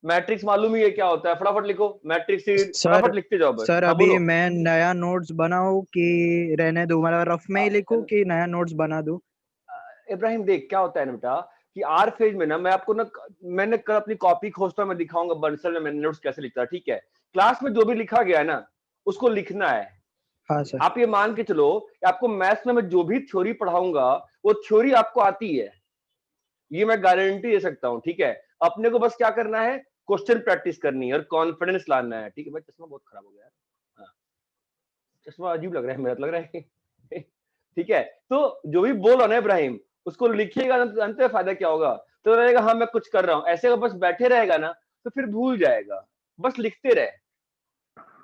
Matrix मालूम ही है क्या होता है, फटाफट लिखो मैट्रिक्स, सर फटाफट लिखते जाओ बस। सर हाँ अभी बोलो। मैं नया नोट्स बनाऊं कि रहने दूं, मतलब रफ में ही लिखूं कि नया नोट्स बना दूं? इब्राहिम देख क्या होता है ना बेटा, कि आर फेज में ना मैं आपको ना, मैंने कल अपनी कॉपी खोजता हूं, मैं दिखाऊंगा बंसल में मैंने नोट्स कैसे लिखता है, ठीक है। क्लास में जो भी लिखा गया है ना उसको लिखना है। हाँ सर। आप ये मान के चलो कि आपको मैथ्स में मैं जो भी थ्योरी पढ़ाऊंगा वो थ्योरी आपको आती है, ये मैं गारंटी दे सकता हूं, ठीक है। अपने को बस क्या करना है, क्वेश्चन प्रैक्टिस करनी है और कॉन्फिडेंस लाना है, ठीक है। भाई चश्मा बहुत खराब हो गया यार, हाँ, चश्मा अजीब लग रहा है, मेरा तो लग रहा है ठीक है। तो जो भी बोल रहा ना इब्राहिम, उसको लिखिएगा ना, तो जानते हैं फायदा क्या होगा, तो रहेगा हाँ मैं कुछ कर रहा हूं, ऐसे अगर बस बैठे रहेगा ना तो फिर भूल जाएगा। बस लिखते रहे,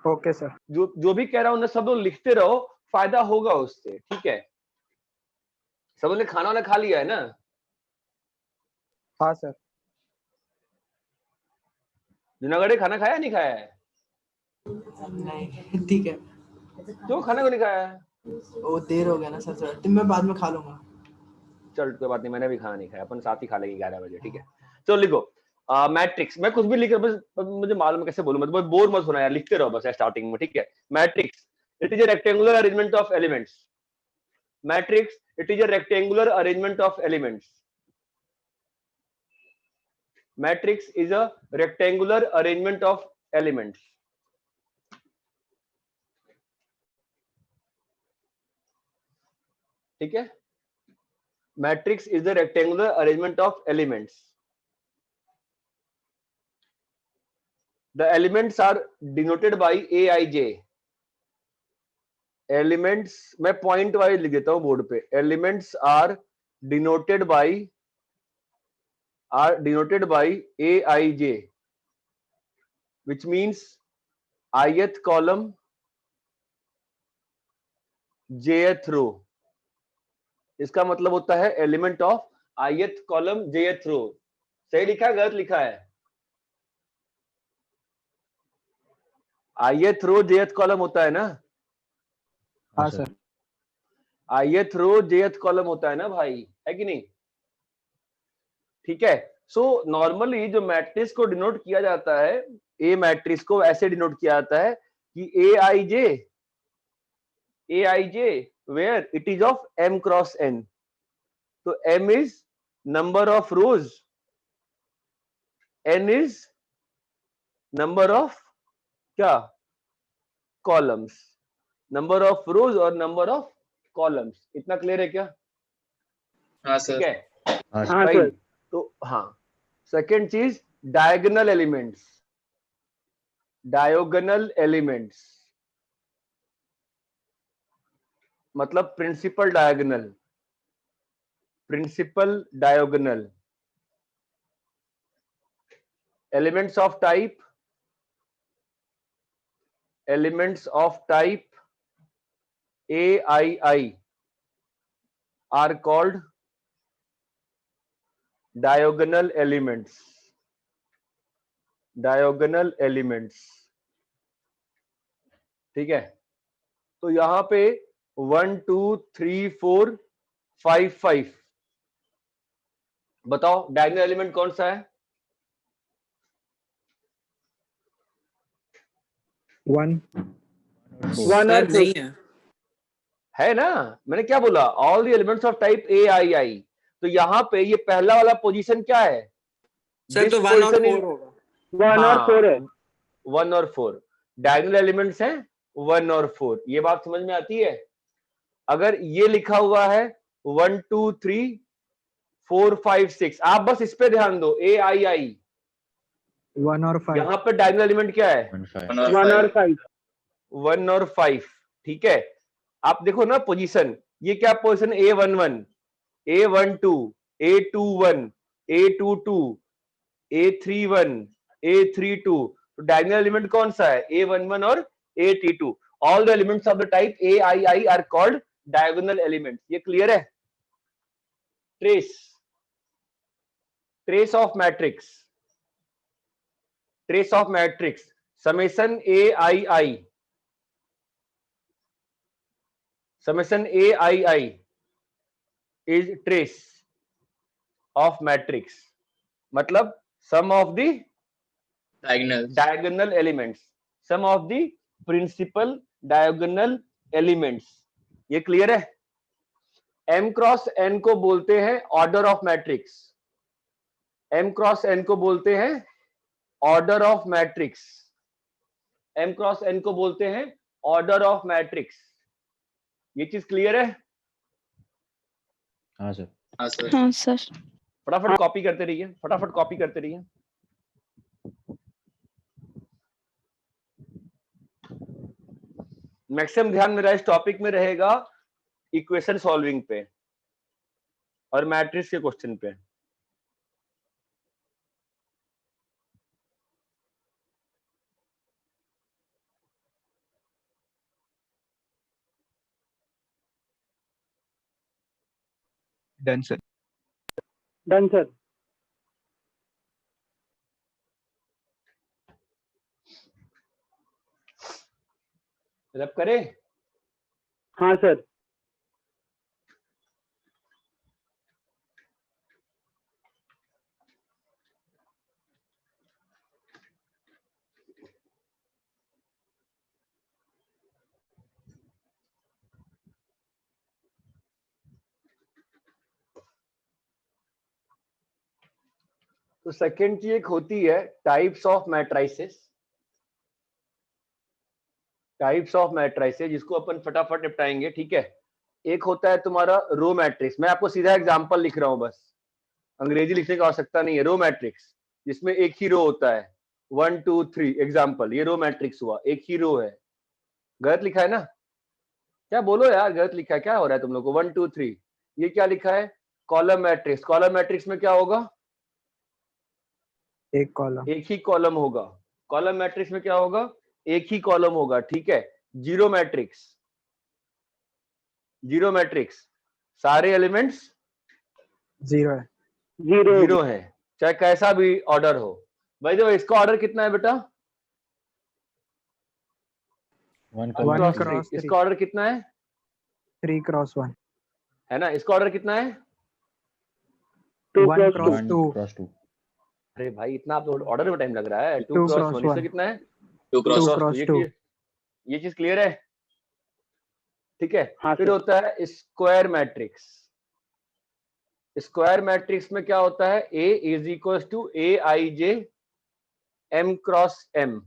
ओके सर। जो जो भी कह रहा हूं ना सब लोग लिखते रहो, फायदा होगा उससे, ठीक है। सब लोग ने खाना वाना खा लिया है ना? हाँ सर। जूनागढ़ खाना खाया नहीं खाया है? नहीं ठीक है। क्यों खाना को नहीं खाया है? वो देर हो गया ना सर, थोड़ा तो मैं बाद में खा लूंगा। चल कोई बात नहीं, मैंने भी खाना नहीं खाया, अपन साथ ही खा लेंगे 11 बजे, ठीक है। चलो लिखो मैट्रिक्स, मैं कुछ भी लिख रहा बस मुझे मालूम है कैसे बोलूं, मतलब बोर मत होना यार, लिखते रहो बस स्टार्टिंग में, ठीक है। Matrix, it is a rectangular arrangement of elements. Matrix, it is a rectangular arrangement of elements. Matrix is a rectangular arrangement of elements, ठीक है। Matrix is the rectangular arrangement of elements. The elements are denoted by aij। Elements मैं point wise लिख देता हूं board पे, elements are denoted by aij, which means ith column jth row. इसका मतलब होता है element of ith column jth रो। सही लिखा है गलत लिखा है? ith रो jth कॉलम होता है ना? हाँ सर। ith रो jth कॉलम होता है ना भाई, है कि नहीं? ठीक है। सो नॉर्मली जो मैट्रिक्स को डिनोट किया जाता है, ए मैट्रिक्स को ऐसे डिनोट किया जाता है कि A I J where it is of m cross n। तो m is number of rows, n is number of क्या, कॉलम्स। नंबर ऑफ रोज और नंबर ऑफ कॉलम्स, इतना क्लियर है क्या? हाँ ठीक सर। है हाँ भाई। सर। तो हाँ, सेकेंड चीज डायगोनल एलिमेंट्स। डायोगनल एलिमेंट्स मतलब principal diagonal, principal diagonal elements of type, elements of type aii are called diagonal elements। diagonal elements, ठीक है। तो यहां पे 1 2 3 4 5 5, बताओ डायगोनल एलिमेंट कौन सा है? 1 सर नहीं है ना, मैंने क्या बोला, all the elements of type aii। तो यहां पे ये पहला वाला पोजीशन क्या है? सर, दिस तो 1 और पोजीशन 4 इज होगा। 1 और 4 है। 1 और 4 डायगोनल एलिमेंट्स हैं, 1 और 4। ये बात समझ में आती है? अगर ये लिखा हुआ है 1 2 3 4 5 6, आप बस इस पे ध्यान दो aii, 1 और 5। यहां पे डायगोनल एलिमेंट क्या है? 1 और 5। 1 और 5, ठीक है। आप देखो ना पोजीशन, ये क्या position, A11, A12, A21, A22, A31, A32। तो डायगोनल एलिमेंट कौन सा है? A11 और A32। All the elements of the type aii are called diagonal elements. ये क्लियर है? Trace, trace of matrix, trace of matrix summation aii, summation aii is trace of matrix। मतलब sum of the Diagonals. diagonal elements, sum of the principal diagonal elements. ये clear है? m cross n को बोलते हैं order of matrix, m cross n को बोलते हैं order of matrix, m cross n को बोलते हैं ऑर्डर ऑफ मैट्रिक्स। ये चीज क्लियर है? हाँ सर। हाँ सर। हाँ सर। फटाफट कॉपी करते रहिए, फटाफट कॉपी करते रहिए। मैक्सिमम ध्यान मेरा इस टॉपिक में रहेगा इक्वेशन सॉल्विंग पे और मैट्रिक्स के क्वेश्चन पे। Done sir. Done sir. रब करे। हाँ सर। तो सेकंड चीज एक होती है types of matrices, types of matrices जिसको अपन फटाफट निपटाएंगे, ठीक है। एक होता है तुम्हारा रो मैट्रिक्स, मैं आपको सीधा एग्जांपल लिख रहा हूं, बस अंग्रेजी लिखने की आवश्यकता नहीं है। रो मैट्रिक्स जिसमें एक ही रो होता है, 1 2 3 एग्जांपल, ये रो मैट्रिक्स हुआ, एक ही रो है। गलत लिखा है ना? क्या बोलो यार, गलत लिखा है, क्या हो रहा है तुम लोग को? 1 2 3 ये क्या लिखा है? Column matrix. कॉलम मैट्रिक्स में क्या होगा? एक कॉलम, एक ही कॉलम होगा। कॉलम मैट्रिक्स में क्या होगा? एक ही कॉलम होगा, ठीक है। जीरो मैट्रिक्स, जीरो मैट्रिक्स सारे एलिमेंट्स जीरो है। जीरो है, चाहे कैसा भी ऑर्डर हो। भाई देखो इसका ऑर्डर कितना है बेटा? 1 One क्रॉस cross 3। इसका ऑर्डर कितना है? 3x1 है ना? इसका ऑर्डर कितना है? 1 cross 1 2 क्रॉस 2। अरे भाई इतना आप ऑर्डर में टाइम लग रहा है। 2 Two क्रॉस cross 1, इसका one. कितना है? 2 Two cross cross ये two. ये चीज क्लियर है? ठीक है। हाँ फिर सर। होता है स्क्वायर मैट्रिक्स। स्क्वायर मैट्रिक्स में क्या होता है? A is equal to Aij m cross m,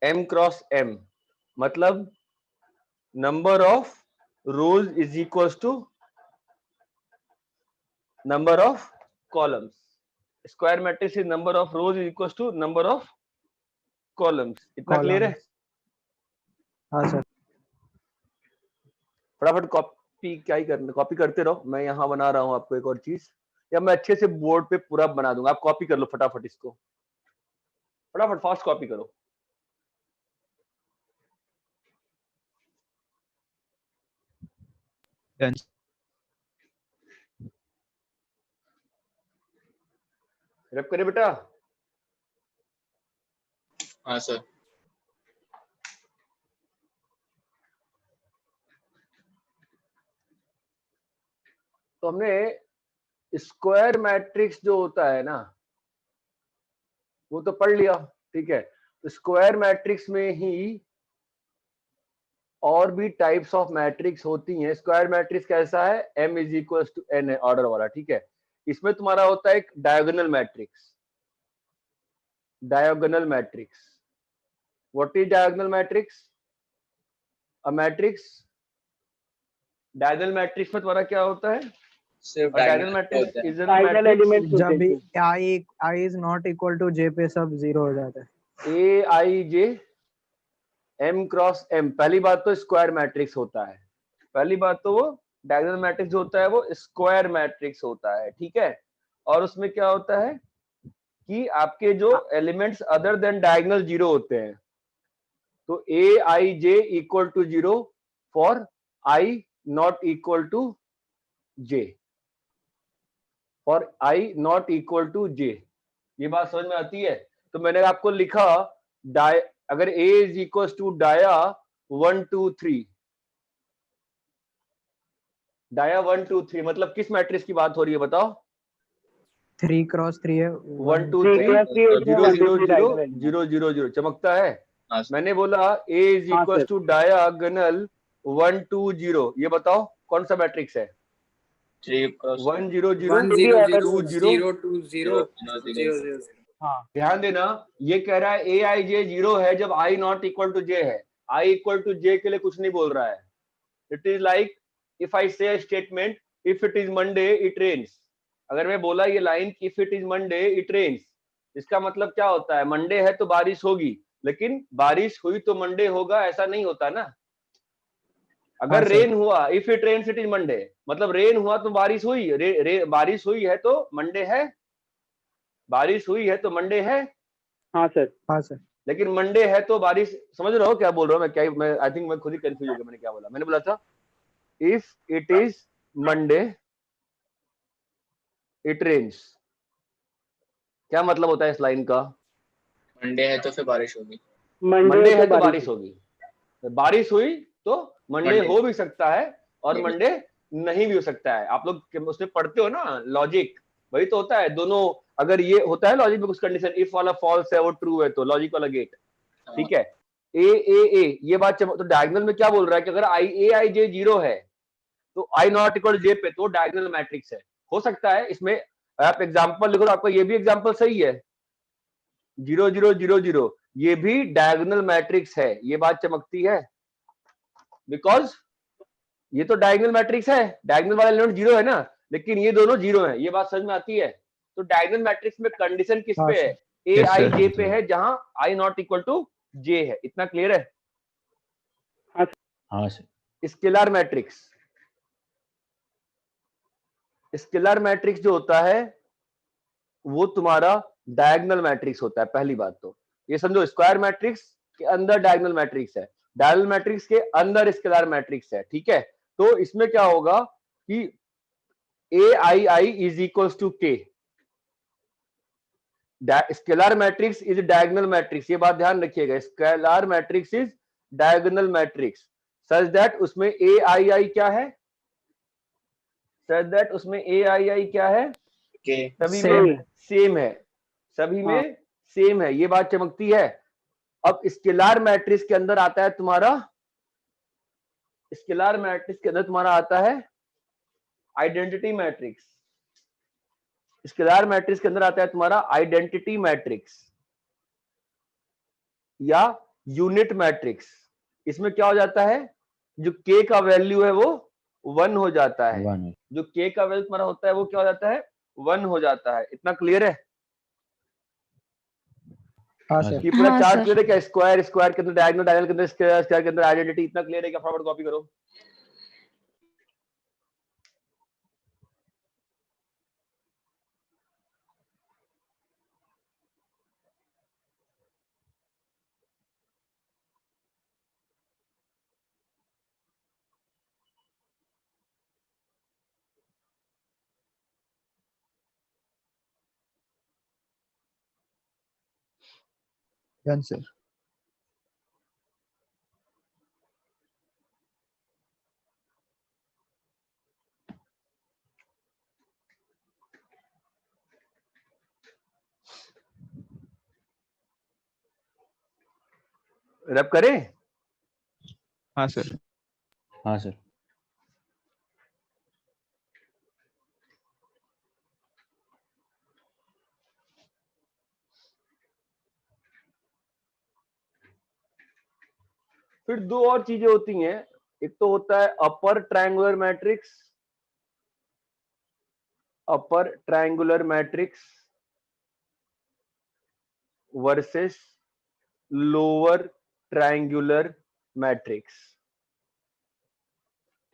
m cross m मतलब number of rows is equal to number of columns. Square matrix is number of rows is equal to number of columns. इतना clear है? हाँ sir. फटाफट copy क्या ही करना, copy करते रहो। मैं यहाँ बना रहा हूँ आपको एक और चीज, या मैं अच्छे से बोर्ड पे पूरा बना दूंगा, आप कॉपी कर लो फटाफट, इसको फटाफट फास्ट कॉपी करो। डन। रब करे बेटा। हाँ सर। तो हमने स्क्वायर मैट्रिक्स जो होता है ना वो तो पढ़ लिया, ठीक है। स्क्वायर मैट्रिक्स में ही और भी टाइप्स ऑफ मैट्रिक्स होती हैं। स्क्वायर मैट्रिक्स कैसा है? m is equal to n है, ऑर्डर वाला, ठीक है। इसमें तुम्हारा होता है एक diagonal matrix. Diagonal matrix, what is diagonal matrix? A matrix, diagonal matrix में तुम्हारा क्या होता है? सिर्फ डायगोनल diagonal मैट्रिक्स होता है। इज अ Diagonal मैट्रिक्स जब भी i is not equal to j पे सब जीरो हो जाता है। Aij m cross m। पहली बात तो स्क्वायर मैट्रिक्स होता है, पहली बात तो वो डायगोनल मैट्रिक्स जो होता है वो स्क्वायर मैट्रिक्स होता है, ठीक है। और उसमें क्या होता है कि आपके जो elements other than diagonal zero होते हैं, तो Aij equal to 0 for i not equal to j, for i not equal to j। ये बात समझ में आती है? तो मैंने आपको लिखा अगर a is equal to dia 1 2 3, dia 1 2 3 मतलब किस मैट्रिक्स की बात हो रही है बताओ? 3 क्रॉस 3 है 1 2 3 3 क्रॉस 3 0 0 0 डायगोनल 0 0 0 चमकता है। हाँ सर मैंने बोला A इज हाँ इक्वल सर टू डायगोनल 1 2 0, ये बताओ कौन सा मैट्रिक्स है? 3 क्रॉस 1 0 0 1 0 0 2 0। 0 2 0 0 0 0 0। हाँ ध्यान देना, ये कह रहा है ए आई जे 0 है जब आई नॉट इक्वल टू जे है। आई इक्वल टू जे के लिए कुछ नहीं बोल रहा है। It is like if I say statement if it is Monday it rains. अगर मैं बोला ये line if it is Monday it rains, इसका मतलब क्या होता है? मंडे है तो बारिश होगी, लेकिन बारिश हुई तो मंडे होगा ऐसा नहीं होता ना। अगर हाँ, सर। रेन हुआ, if it rains it is Monday, मतलब रेन हुआ तो बारिश हुई, बारिश हुई है तो मंडे है, बारिश हुई है तो मंडे है। हाँ सर हाँ सर। लेकिन मंडे है तो बारिश, समझ रहे हो क्या बोल रहा हूँ मैं? क्या मैं आई थिंक मैं खुद ही कंफ्यूज हो गया। मैंने क्या बोला? मैंने बोला था if it is Monday it rains. क्या मतलब होता है इस लाइन का? मंडे है तो फिर बारिश होगी मंडे है तो बारिश होगी, बारिश हुई तो मंडे Monday। हो भी सकता है और नहीं। मंडे नहीं भी हो सकता है। आप लोग उसमें पढ़ते हो ना लॉजिक, वही तो होता है दोनों। अगर ये होता है लॉजिक में कुछ कंडीशन, इफ वाला फॉल्स है वो ट्रू है तो लॉजिक वाला गेट, ठीक है। ए ये बात तो डायगोनल में क्या बोल रहा है कि अगर ए आई जे 0 है तो आई नॉट इक्वल जे पे तो डायगोनल मैट्रिक्स है। हो सकता है इसमें आप एग्जांपल लिखो तो आपका ये भी एग्जांपल सही है, 0 0 0 0 ये भी डायगोनल मैट्रिक्स है। ये बात चमकती है बिकॉज ये तो डायगोनल मैट्रिक्स है, डायगोनल वाला एलिमेंट 0 है ना, लेकिन ये दोनों 0 है। ये बात समझ में आती है? तो डायगोनल मैट्रिक्स में कंडीशन किस हाँ, पे है? सर। ए Yes, आई sir. जे पे है जहां आई नॉट इक्वल टू जे है। इतना क्लियर है? हाँ sir. Scalar matrix, scalar matrix जो होता है वो तुम्हारा डायगोनल मैट्रिक्स होता है। पहली बात तो ये समझो, स्क्वायर मैट्रिक्स के अंदर डायगोनल मैट्रिक्स है, डायगोनल मैट्रिक्स के अंदर स्केलर मैट्रिक्स है, ठीक है। तो इसमें क्या होगा कि A I I is equal to के, scalar matrix is diagonal matrix. ये बात ध्यान रखिएगा, scalar matrix is diagonal matrix such that उसमें ए आई आई क्या है? सच दैट उसमें ए आई आई क्या है? के सभी Same में है। सेम है, सभी में सेम है। ये बात चमकती है। अब स्केलर मैट्रिक्स के अंदर आता है तुम्हारा, स्केलर मैट्रिक्स के अंदर तुम्हारा आता है आइडेंटिटी मैट्रिक्स। स्केलर मैट्रिक्स के अंदर आता है तुम्हारा आइडेंटिटी मैट्रिक्स या यूनिट मैट्रिक्स। इसमें क्या हो जाता है? जो के का वैल्यू है वो 1 हो जाता है। 1 जो के का वैल्यू तुम्हारा होता है वो क्या हो जाता है? 1 हो जाता है। इतना क्लियर है? हाँ, हाँ सर। ये पूरा हाँ, चार्ट सर। क्लियर है क्या? स्क्वायर स्क्वायर के अंदर डायगोनल, डायगोनल के अंदर स्क्वायर, स्क्वायर के अंदर आइडेंटिटी, इतना क्लियर है क्या? फटाफट कॉपी करो। Done, sir. रब करें? हाँ सर। हाँ सर। फिर दो और चीजें होती हैं। एक तो होता है upper triangular matrix, upper triangular matrix versus lower triangular matrix,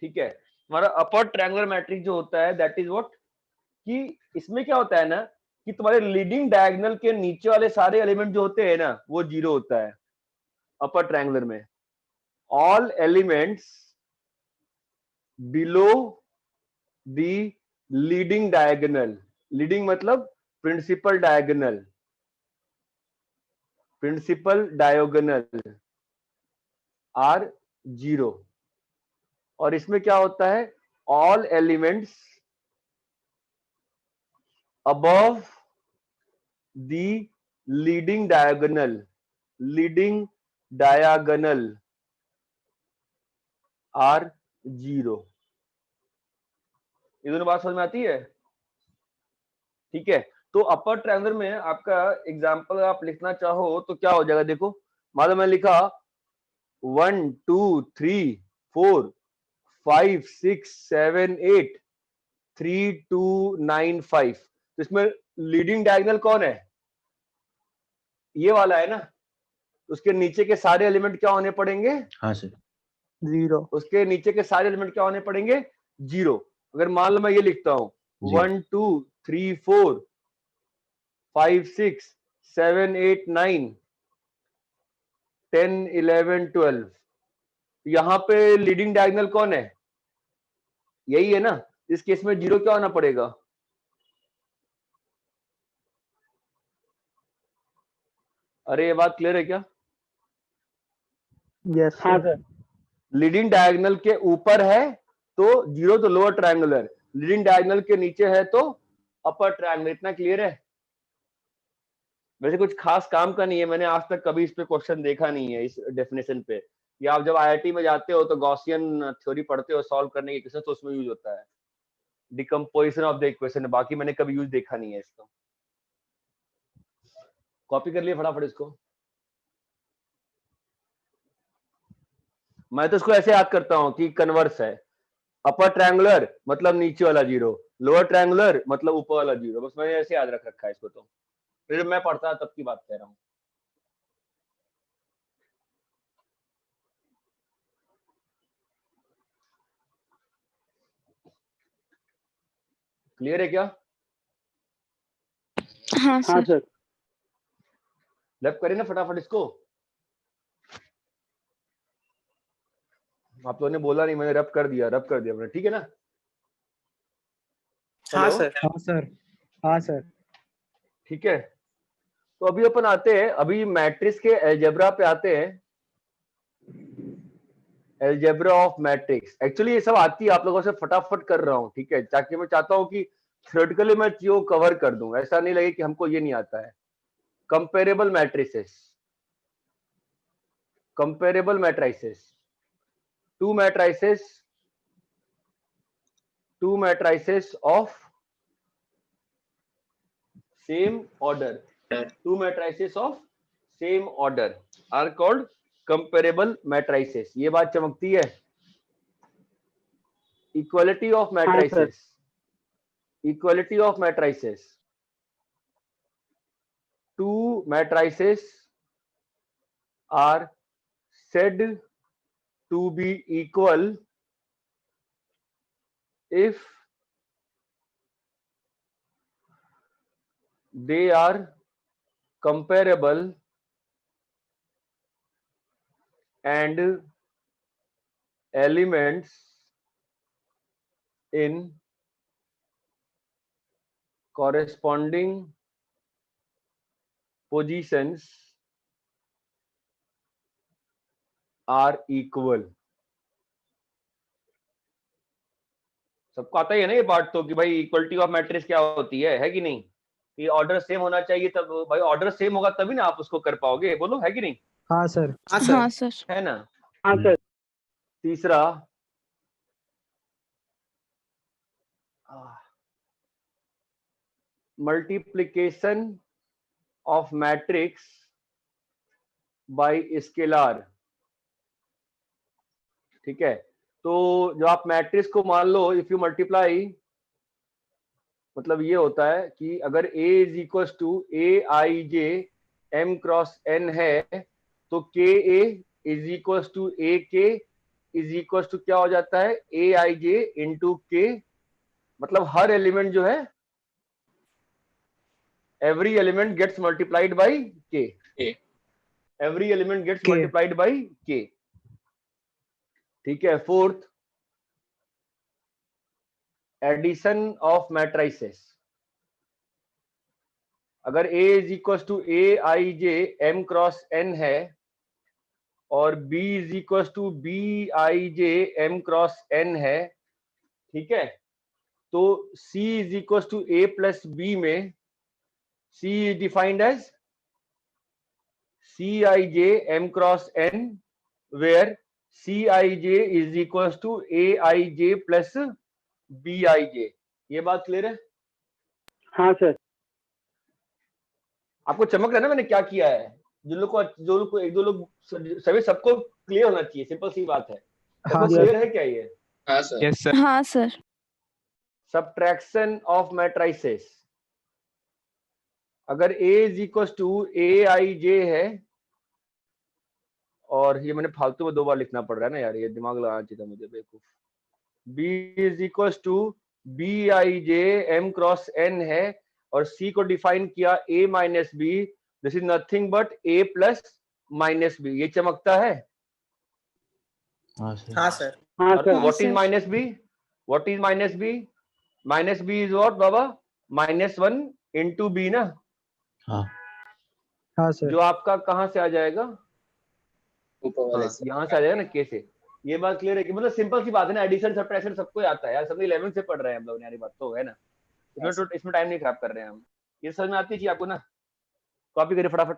ठीक है। हमारा अपर ट्रायंगुलर मैट्रिक्स जो होता है दैट इज व्हाट, कि इसमें क्या होता है ना कि तुम्हारे लीडिंग डायगोनल के नीचे वाले सारे एलिमेंट जो होते हैं ना वो 0 होता है अपर ट्रायंगुलर में। All elements below the leading diagonal, leading मतलब principal diagonal, principal diagonal are 0। और इसमें क्या होता है? All elements above the leading diagonal are 0। ये दोनों बात समझ में आती है? ठीक है, तो अपर ट्रायंगल में आपका एग्जांपल आप लिखना चाहो तो क्या हो जाएगा, देखो मान लो मैं लिखा 1 2 3 4 5 6 7 8 3 2 9 5, तो इसमें लीडिंग डायगोनल कौन है? ये वाला है ना, उसके नीचे के सारे एलिमेंट क्या होने पड़ेंगे? हाँ सर। 0। उसके नीचे के सारे एलिमेंट क्या होने पड़ेंगे? 0। अगर मान लो मैं ये लिखता हूं 1 2 3 4 5 6 7 8 9 10 11 12, यहां पे लीडिंग डायगोनल कौन है? यही है ना। इस केस में 0 क्या होना पड़ेगा? अरे ये बात क्लियर है क्या? यस हाँ सर। सर। लीडिंग डायगोनल के ऊपर है तो 0 तो लोअर ट्रायंगुलर, लीडिंग डायगोनल के नीचे है तो अपर ट्रायंगुलर। इतना क्लियर है? वैसे कुछ खास काम का नहीं है, मैंने आज तक कभी इस पे क्वेश्चन देखा नहीं है इस डेफिनेशन पे। या आप जब आईआईटी में जाते हो तो गॉसियन थ्योरी पढ़ते हो सॉल्व करने की केसेस, तो उसमें यूज होता है डिकम्पोजिशन ऑफ द इक्वेशन। बाकी मैंने कभी यूज देखा नहीं है इसका। कॉपी कर लिए फटाफट इसको। मैं तो इसको ऐसे याद करता हूं कि कन्वर्स है, अपर ट्रायंगुलर मतलब नीचे वाला 0, लोअर ट्रायंगुलर मतलब ऊपर वाला 0। बस मैंने ऐसे याद रख रखा है इसको। तो फिर मैं पढ़ता तब की बात कह रहा हूं। क्लियर है क्या? हाँ हाँ सर। सर। लैप करें ना फटाफट इसको। आप लोगों ने बोला नहीं, मैंने रब कर दिया मैंने, ठीक है ना? हाँ हेलो? सर। हाँ सर। हाँ सर। ठीक है, तो अभी अपन आते हैं, अभी मैट्रिक्स के अलजेब्रा पे आते हैं। अलजेब्रा ऑफ मैट्रिक्स, एक्चुअली ये सब आती है आप लोगों से, फटाफट कर रहा हूं, ठीक है, ताकि मैं चाहता हूं कि थ्योरेटिकली मैं चीजों को कवर कर दूं, ऐसा नहीं लगे कि हमको ये नहीं आता है। Comparable matrices, comparable matrices, to matrices of same order, two matrices of same order are called comparable matrices। ये बात चमकती है? equality of matrices, equality of matrices, two matrices are said to be equal if they are comparable and elements in corresponding positions are equal। सबको आता ही है ना ये बात तो, कि भाई इक्वलिटी ऑफ मैट्रिक्स क्या होती है कि नहीं? ये ऑर्डर सेम होना चाहिए, तब भाई ऑर्डर सेम होगा तभी ना आप उसको कर पाओगे, बोलो है कि नहीं? हाँ सर। हाँ हाँ सर। सर। है ना? हाँ सर। तीसरा, multiplication of matrix bye scalar. ठीक है, तो जो आप मैट्रिक्स को मान लो, इफ यू मल्टीप्लाई, मतलब ये होता है कि अगर A is equal to Aij m cross n है, तो Ka is equal to Ak is equal to क्या हो जाता है? Aij into K। मतलब हर एलिमेंट जो है, every element gets multiplied by K, every element gets K। Multiplied by K। ठीक है, फोर्थ, एडिशन ऑफ मैट्रिसेस। अगर A is equal to Aij m cross n है और B is equal to Bij m cross n है, ठीक है, तो C is equal to A plus B में C is defined as Cij m cross n, where Cij is equal to Aij plus Bij। ये बात clear है? हाँ sir. आपको चमक रहा है ना मैंने क्या किया है? जो लोग को एक दो लोग सभी सबको क्लियर होना चाहिए, सिंपल सी बात है। सबको हाँ क्लियर है क्या ये? हाँ सर। Yes sir. हाँ सर। सबट्रैक्शन ऑफ मैट्रिसेस, अगर A is equal to Aij है, और ये मैंने फालतू में 2 बार लिखना पड़ रहा है ना यार, ये दिमाग लगाना चाहिए था मुझे, बेवकूफ। B is equal to Bij m cross n है, और C को डिफाइन किया A minus B, this is nothing but A plus minus B. ये चमकता है? हाँ सर। हाँ सर। और हाँ what is sir. Minus B? What is minus B? Minus B is what बाबा? -1 इंटू बी ना। हाँ सर। जो आपका कहां से आ जाएगा? ऊपर वाले हाँ, से। यहाँ से आ जाएगा ना के से। ये बात क्लियर है कि मतलब सिंपल सी बात है ना, एडिशन सब्ट्रैक्शन सबको आता है यार, सब 11 से पढ़ रहे हैं हम लोग, यार बात तो है ना, इसमें टाइम नहीं खराब कर रहे हैं हम। ये समझ में आती है आपको ना? कॉपी करिए फटाफट,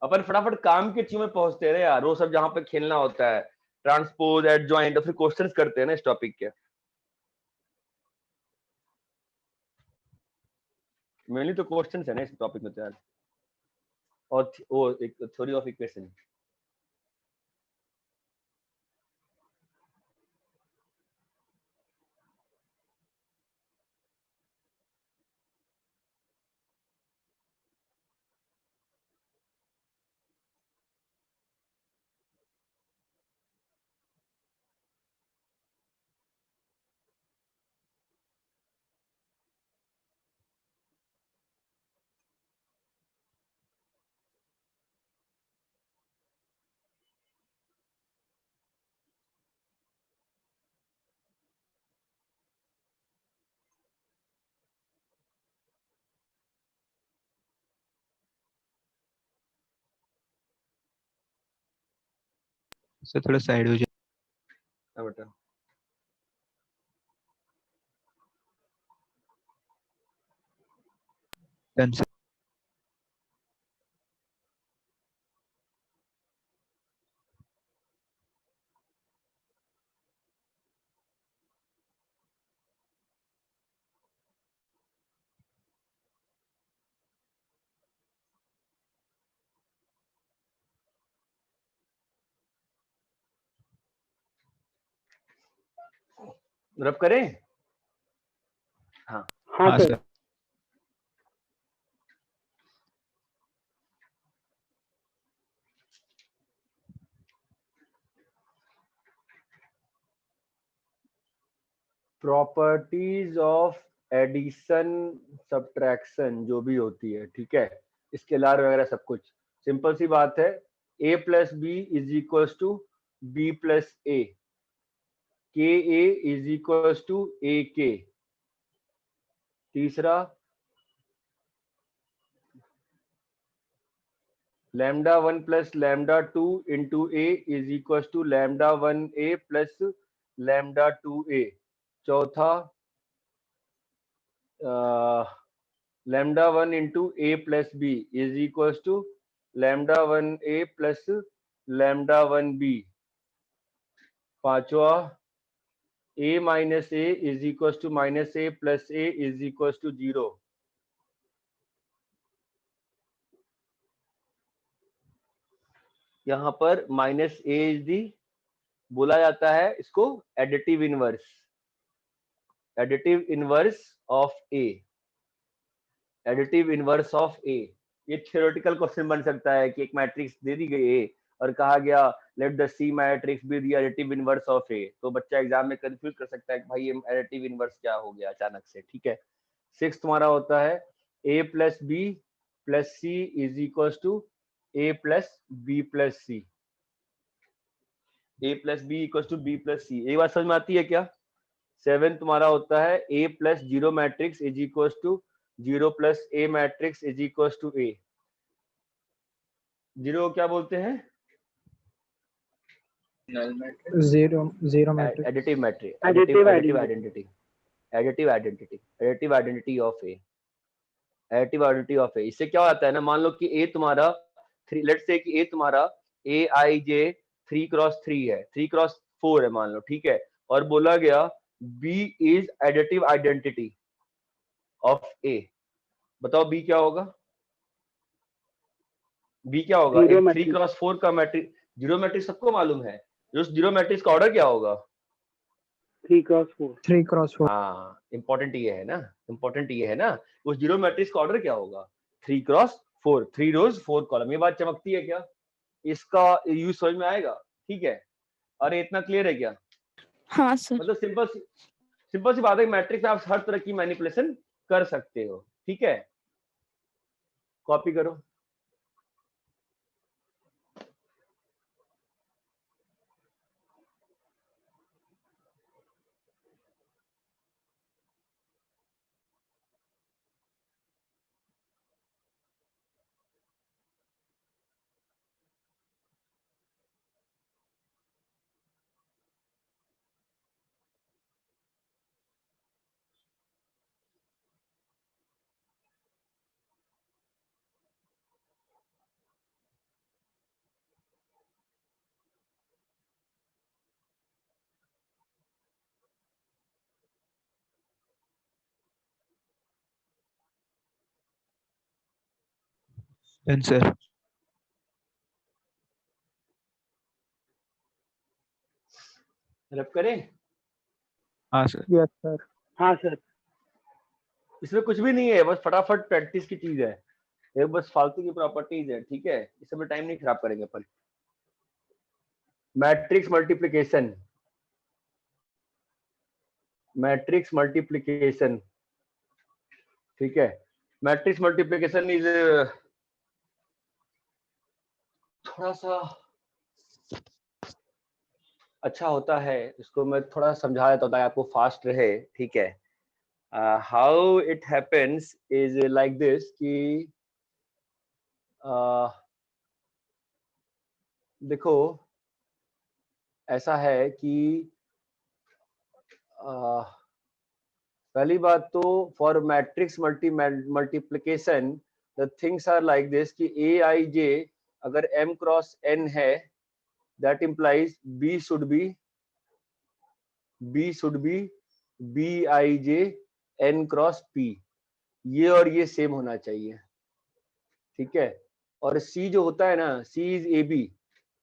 अपन फटाफट काम की चीजों में पहुंचते हैं यार, वो सब जहां पे खेलना होता है, ट्रांसपोज एडजॉइंट, और फिर क्वेश्चंस करते हैं ना इस टॉपिक के। मेनली तो क्वेश्चंस है ना इस टॉपिक में तो यार, और वो एक थ्योरी ऑफ इक्वेशन। सर थोड़ा साइड हो जाए। हाँ बेटा, डन सर। रब करें? हाँ हाँ sir. Properties of addition subtraction जो भी होती है, ठीक है, स्केलर वगैरह सब कुछ, सिंपल सी बात है, a plus B is equal to B plus A, K A is equal to A K. तीसरा, λ1 plus λ2 into A is equal to λ1a plus λ2a। चौथा, λ1 into A plus B is equal to λ1a plus λ1b। पांचवा, a minus A is equal to minus A plus A is equal to 0। यहाँ पर minus A is the बोला जाता है इसको additive inverse, additive inverse of A, additive inverse of A. ये theoretical question बन सकता है कि एक मैट्रिक्स दे दी गई ए और कहा गया let the C matrix be the additive inverse of A, तो बच्चा एग्जाम में कंफ्यूज कर सकता है कि भाई ये एडिटिव इनवर्स क्या हो गया अचानक से, ठीक है। सिक्स तुम्हारा होता है A plus B plus C is equal to A plus B plus C, A plus B equal to B plus C. ये बात समझ में आती है क्या? सेवन तुम्हारा होता है A plus zero matrix is equal to zero plus A matrix is equal to A. Zero क्या बोलते हैं? null matrix, zero matrix. additive matrix, Additive additive identity, additive identity of A, additive identity of A। इससे क्या होता है ना, मान लो कि A तुम्हारा 3, लेट्स से कि A तुम्हारा AIJ 3x3 है, 3x4 है मान लो, ठीक है, और बोला गया B is additive identity of A। बताओ B क्या होगा? B क्या होगा? Zero एक matrix। 3x4 का मैट्रिक्स, जीरो मैट्रिक्स सबको मालूम है, जो जीरो मैट्रिक्स का ऑर्डर क्या होगा? 3x4। 3x4। हाँ, इंपॉर्टेंट ये है ना, इंपॉर्टेंट ये है ना, उस जीरो मैट्रिक्स का ऑर्डर क्या होगा? 3x4, 3 रोज 4 कॉलम। ये बात चमकती है क्या? इसका यूज समझ में आएगा? ठीक है, अरे इतना क्लियर है क्या? हाँ सर। मतलब सिंपल सी बात है, मैट्रिक्स में आप हर तरह की मैनिपुलेशन कर सकते हो, ठीक है। कॉपी करो। Done, sir. रब करें? हाँ सर। Yes sir. हाँ सर। इसमें कुछ भी नहीं है, बस फटाफट प्रैक्टिस की चीज है, ये बस फालतू की प्रॉपर्टीज है, ठीक है। इस समय टाइम नहीं खराब करेंगे अपन। मैट्रिक्स मल्टीप्लिकेशन, मैट्रिक्स मल्टीप्लिकेशन, ठीक है। मैट्रिक्स मल्टीप्लिकेशन इज थोड़ा सा अच्छा होता है, इसको मैं थोड़ा समझा देता हूँ ताकि आपको फास्ट रहे, ठीक है। How it happens is like this कि देखो ऐसा है कि पहली बात तो for matrix multiplication the things are like this कि AIJ अगर M क्रॉस N है, that implies B should be BIJ N cross P। ये और ये सेम होना चाहिए, ठीक है। और C जो होता है ना, C इज AB,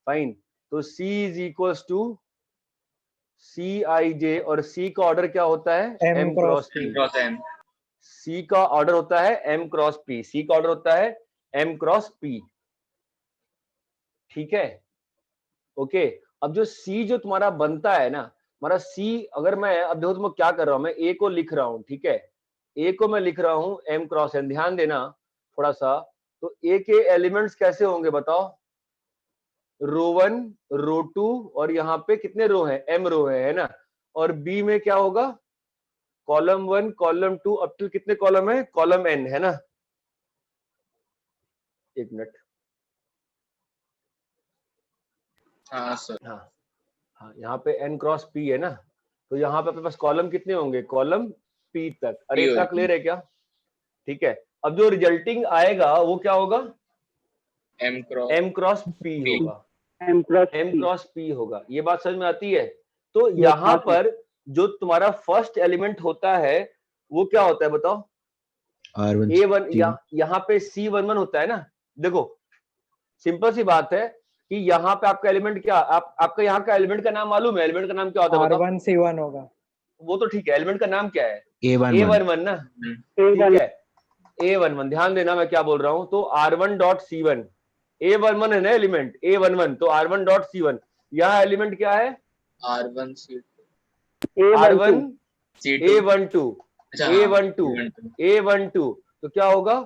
फाइन। तो C इज इक्वल्स टू CIJ, और C का ऑर्डर क्या होता है? M cross P। cross n, C का ऑर्डर होता है M क्रॉस P, C का ऑर्डर होता है M क्रॉस P, ठीक है। ओके, अब जो C जो तुम्हारा बनता है ना, हमारा C, अगर मैं अब देखो तुम क्या कर रहा हूं, मैं A को लिख रहा हूं, ठीक है, A को मैं लिख रहा हूं M क्रॉस N। ध्यान देना थोड़ा सा, तो A के एलिमेंट्स कैसे होंगे बताओ? रो 1, रो 2, और यहाँ पे कितने रो हैं? M रो है ना। और B में क्या होगा? कॉलम 1, कॉलम 2, अप टू कितने कॉलम है? कॉलम N है ना। एक मिनट, हाँ सर, हाँ यहाँ पे N क्रॉस P है ना, तो यहाँ पे अपने पास कॉलम कितने होंगे? कॉलम P तक। अरे इतना क्लियर है क्या? ठीक है, अब जो रिजल्टिंग आएगा वो क्या होगा? m क्रॉस P होगा, M क्रॉस P होगा। ये बात समझ में आती है? तो यहाँ पर जो तुम्हारा फर्स्ट एलिमेंट होता है वो क्या होता है बताओ? R1 A1, यहाँ पे C11 होता है ना। देखो सिंपल सी बात है कि यहाँ पे आपका एलिमेंट क्या, आपका यहाँ का एलिमेंट का नाम मालूम है? एलिमेंट का नाम क्या होता है बताओ? R1 C1 होगा। वो तो ठीक है, एलिमेंट का नाम क्या है? A11 ना, ठीक है, A11। ध्यान देना मैं क्या बोल रहा हूं। तो R1 डॉट C1, A11 है ना एलिमेंट, A11, तो R1 डॉट C1, यहाँ एलिमेंट क्या है? r1 c2 R1 c2 A12, अच्छा, A12, तो क्या होगा?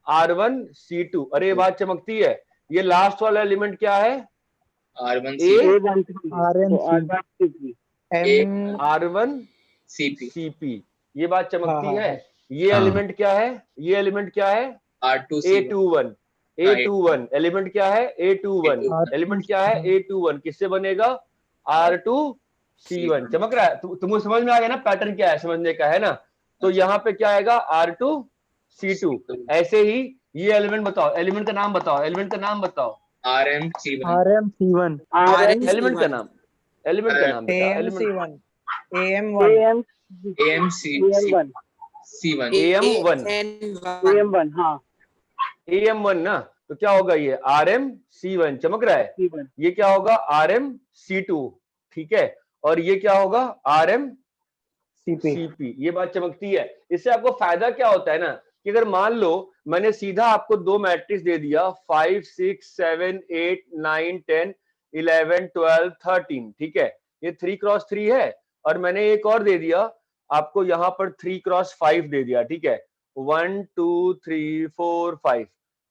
R1 C2। अरे ये बात चमकती है। ये लास्ट वाला एलिमेंट क्या है? r1 R1 CP। ये बात चमकती हाँ, है। हाँ। ये एलिमेंट क्या है? ये एलिमेंट क्या है? r2 A21। एलिमेंट क्या है? A21। एलिमेंट क्या है? A21। किससे बनेगा? R2C1 चमक रहा है? तुमको समझ में आ गया ना पैटर्न क्या है, समझने का है ना? तो यहाँ पे क्या आएगा R2C2। ऐसे ही ये एलिमेंट बताओ, एलिमेंट का नाम बताओ, एलिमेंट का नाम बताओ, RM C1 RM C1 element का नाम, एलिमेंट का नाम बेटा, element AM1 AM1 AM AM1 AM1 AM1 हाँ AM1 ना, तो क्या होगा ये RM C1 चमक रहा है। C1 ये क्या होगा RM C2, ठीक है, और ये क्या होगा CP RMCP। ये बात चमकती है। इससे आपको फायदा क्या होता है ना, कि अगर मान लो मैंने सीधा आपको दो मैट्रिक्स दे दिया 5 6 7 8 9 10 11 12 13, ठीक है, ये 3x3 है, और मैंने एक और दे दिया आपको यहाँ पर 3x5 दे दिया, ठीक है, 1 2 3 4 5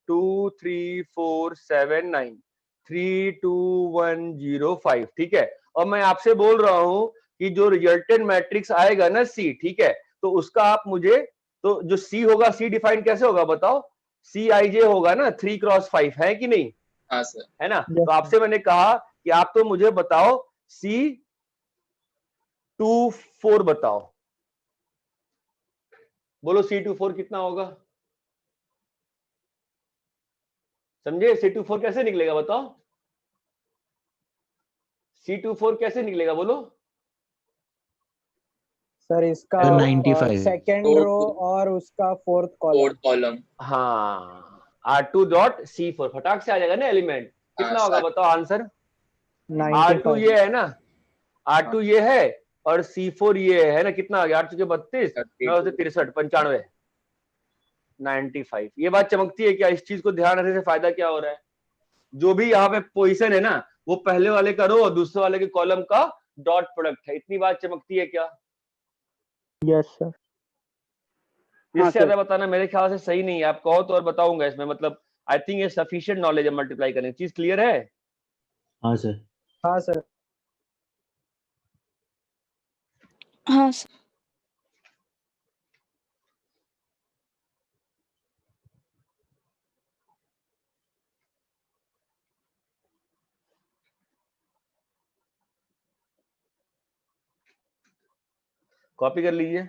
2 3 4 7 9 3 2 1 0 5, ठीक है। और मैं आपसे बोल रहा हूं कि जो रिजल्टेंट मैट्रिक्स आएगा ना C, ठीक है, तो उसका आप मुझे, तो जो C होगा, C डिफाइन कैसे होगा बताओ? CIJ होगा ना 3x5, है कि नहीं? हाँ सर है ना? Yes, तो आपसे मैंने कहा कि आप तो मुझे बताओ C24 बताओ, बोलो C24 कितना होगा? समझे? C24 कैसे निकलेगा बताओ? C24 कैसे निकलेगा बोलो? सर इसका 95 सेकंड रो और उसका फोर्थ कॉलम कॉलम हाँ, R2.C4 फटाक से आ जाएगा ना एलिमेंट। कितना होगा बताओ आंसर? R2 95 ये है ना, R2 ये है, और C4 ये है ना, कितना आ गया? 8 32 9 से 63 95 95। ये बात चमकती है क्या? इस चीज को ध्यान रखने से फायदा क्या हो रहा है? जो भी यहाँ पे पोजीशन है ना, वो पहले वाले का रो और दूसरे वाले के कॉलम का डॉट प्रोडक्ट है। इतनी बात चमकती है क्या? यस सर इससे ज्यादा बताना मेरे ख्याल से सही नहीं है। आप कहो तो और बताऊंगा इसमें, मतलब आई थिंक ये सफिशिएंट नॉलेज है मल्टीप्लाई करने की। चीज क्लियर है? हाँ सर। हाँ सर हाँ सर। कॉपी कर लीजिए।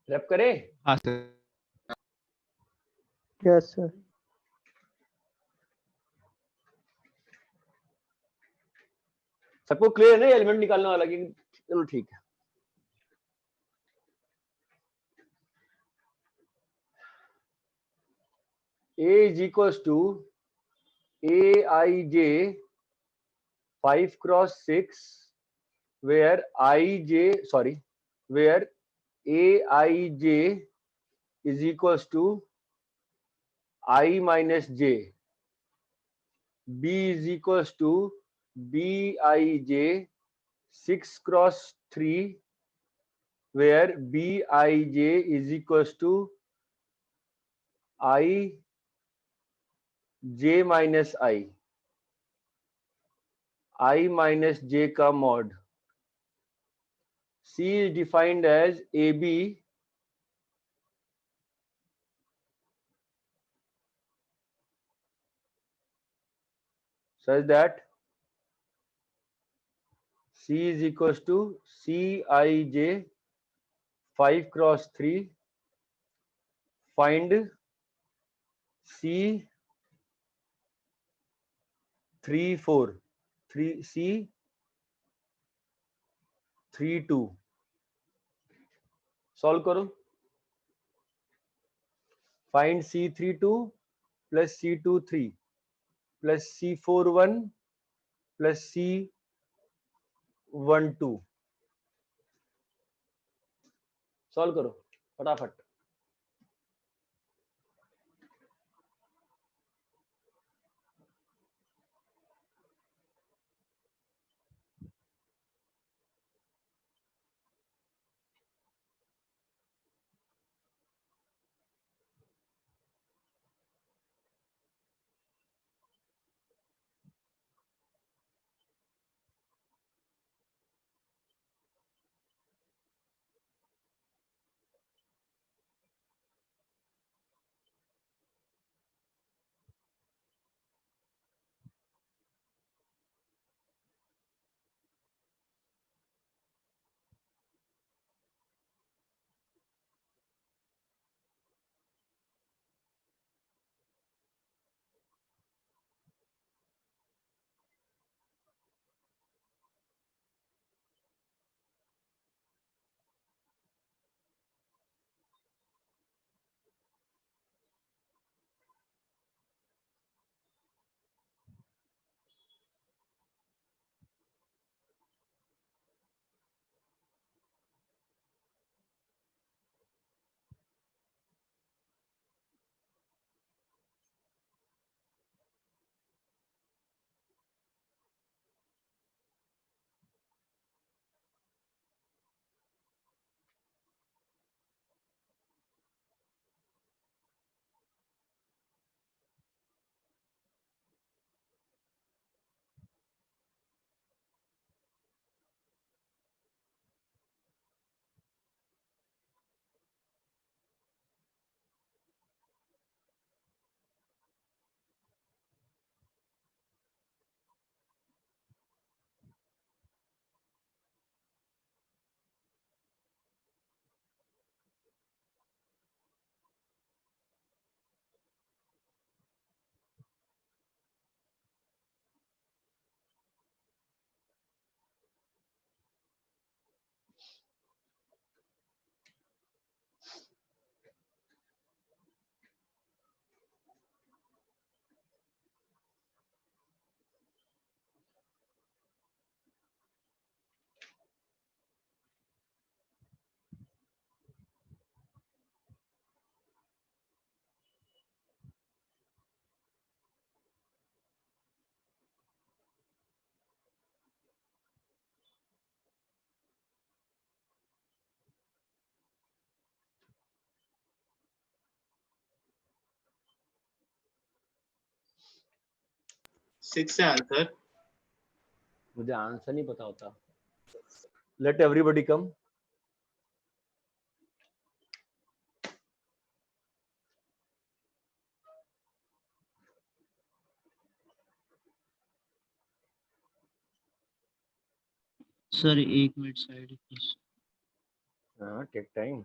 रैप करें? हाँ सर। यस सर सबको क्लियर है ना एलिमेंट निकालने वाला कि? चलो ठीक है। A is equals to AIJ 5x6 where AIJ is equals to I minus J. B is equals to BIJ 6x3 where BIJ is equals to IJ minus I minus J का mod. C is defined as AB such that C is equals to CIJ 5x3. Find C 3 4 3 C 3 2 solve करो। Find C32 plus C23 plus C41 plus C41 1 2 solve करो फटाफट। Six है answer. मुझे answer नहीं पता होता। Let everybody come. Sir 1 minute side please. हाँ take time.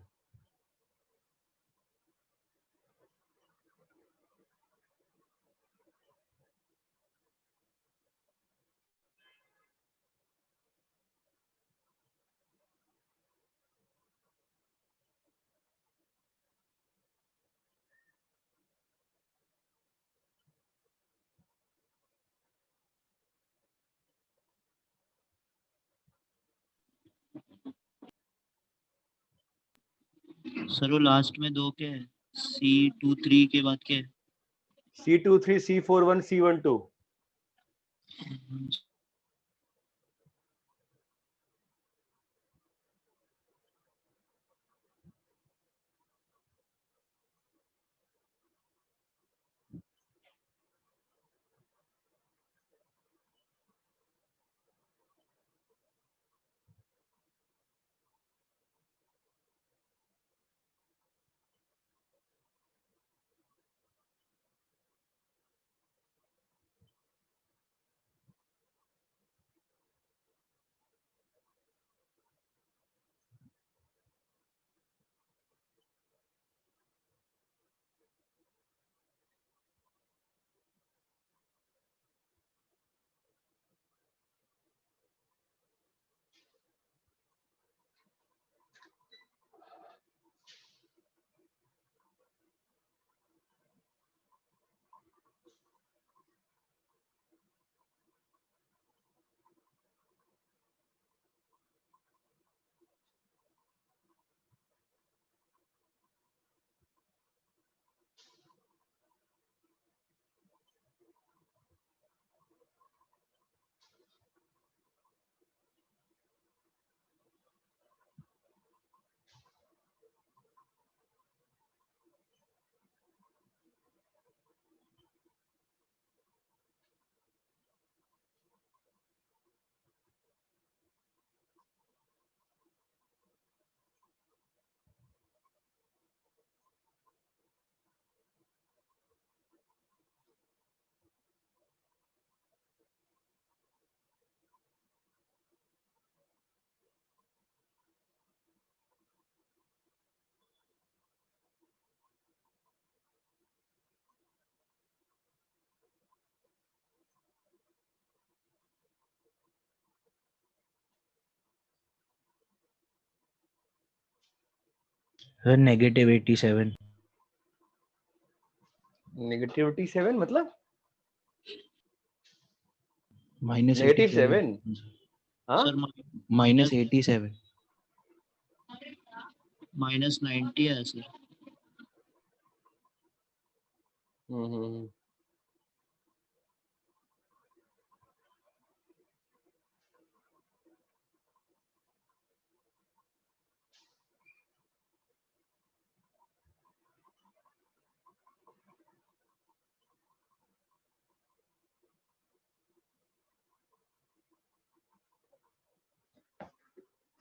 Sir वो लास्ट में 2 क्या है? C23 के बाद क्या है? C23 C41 C12। सर -87। -87 मतलब -87। -7? हाँ, सर -87। -90 है सर। हम्म।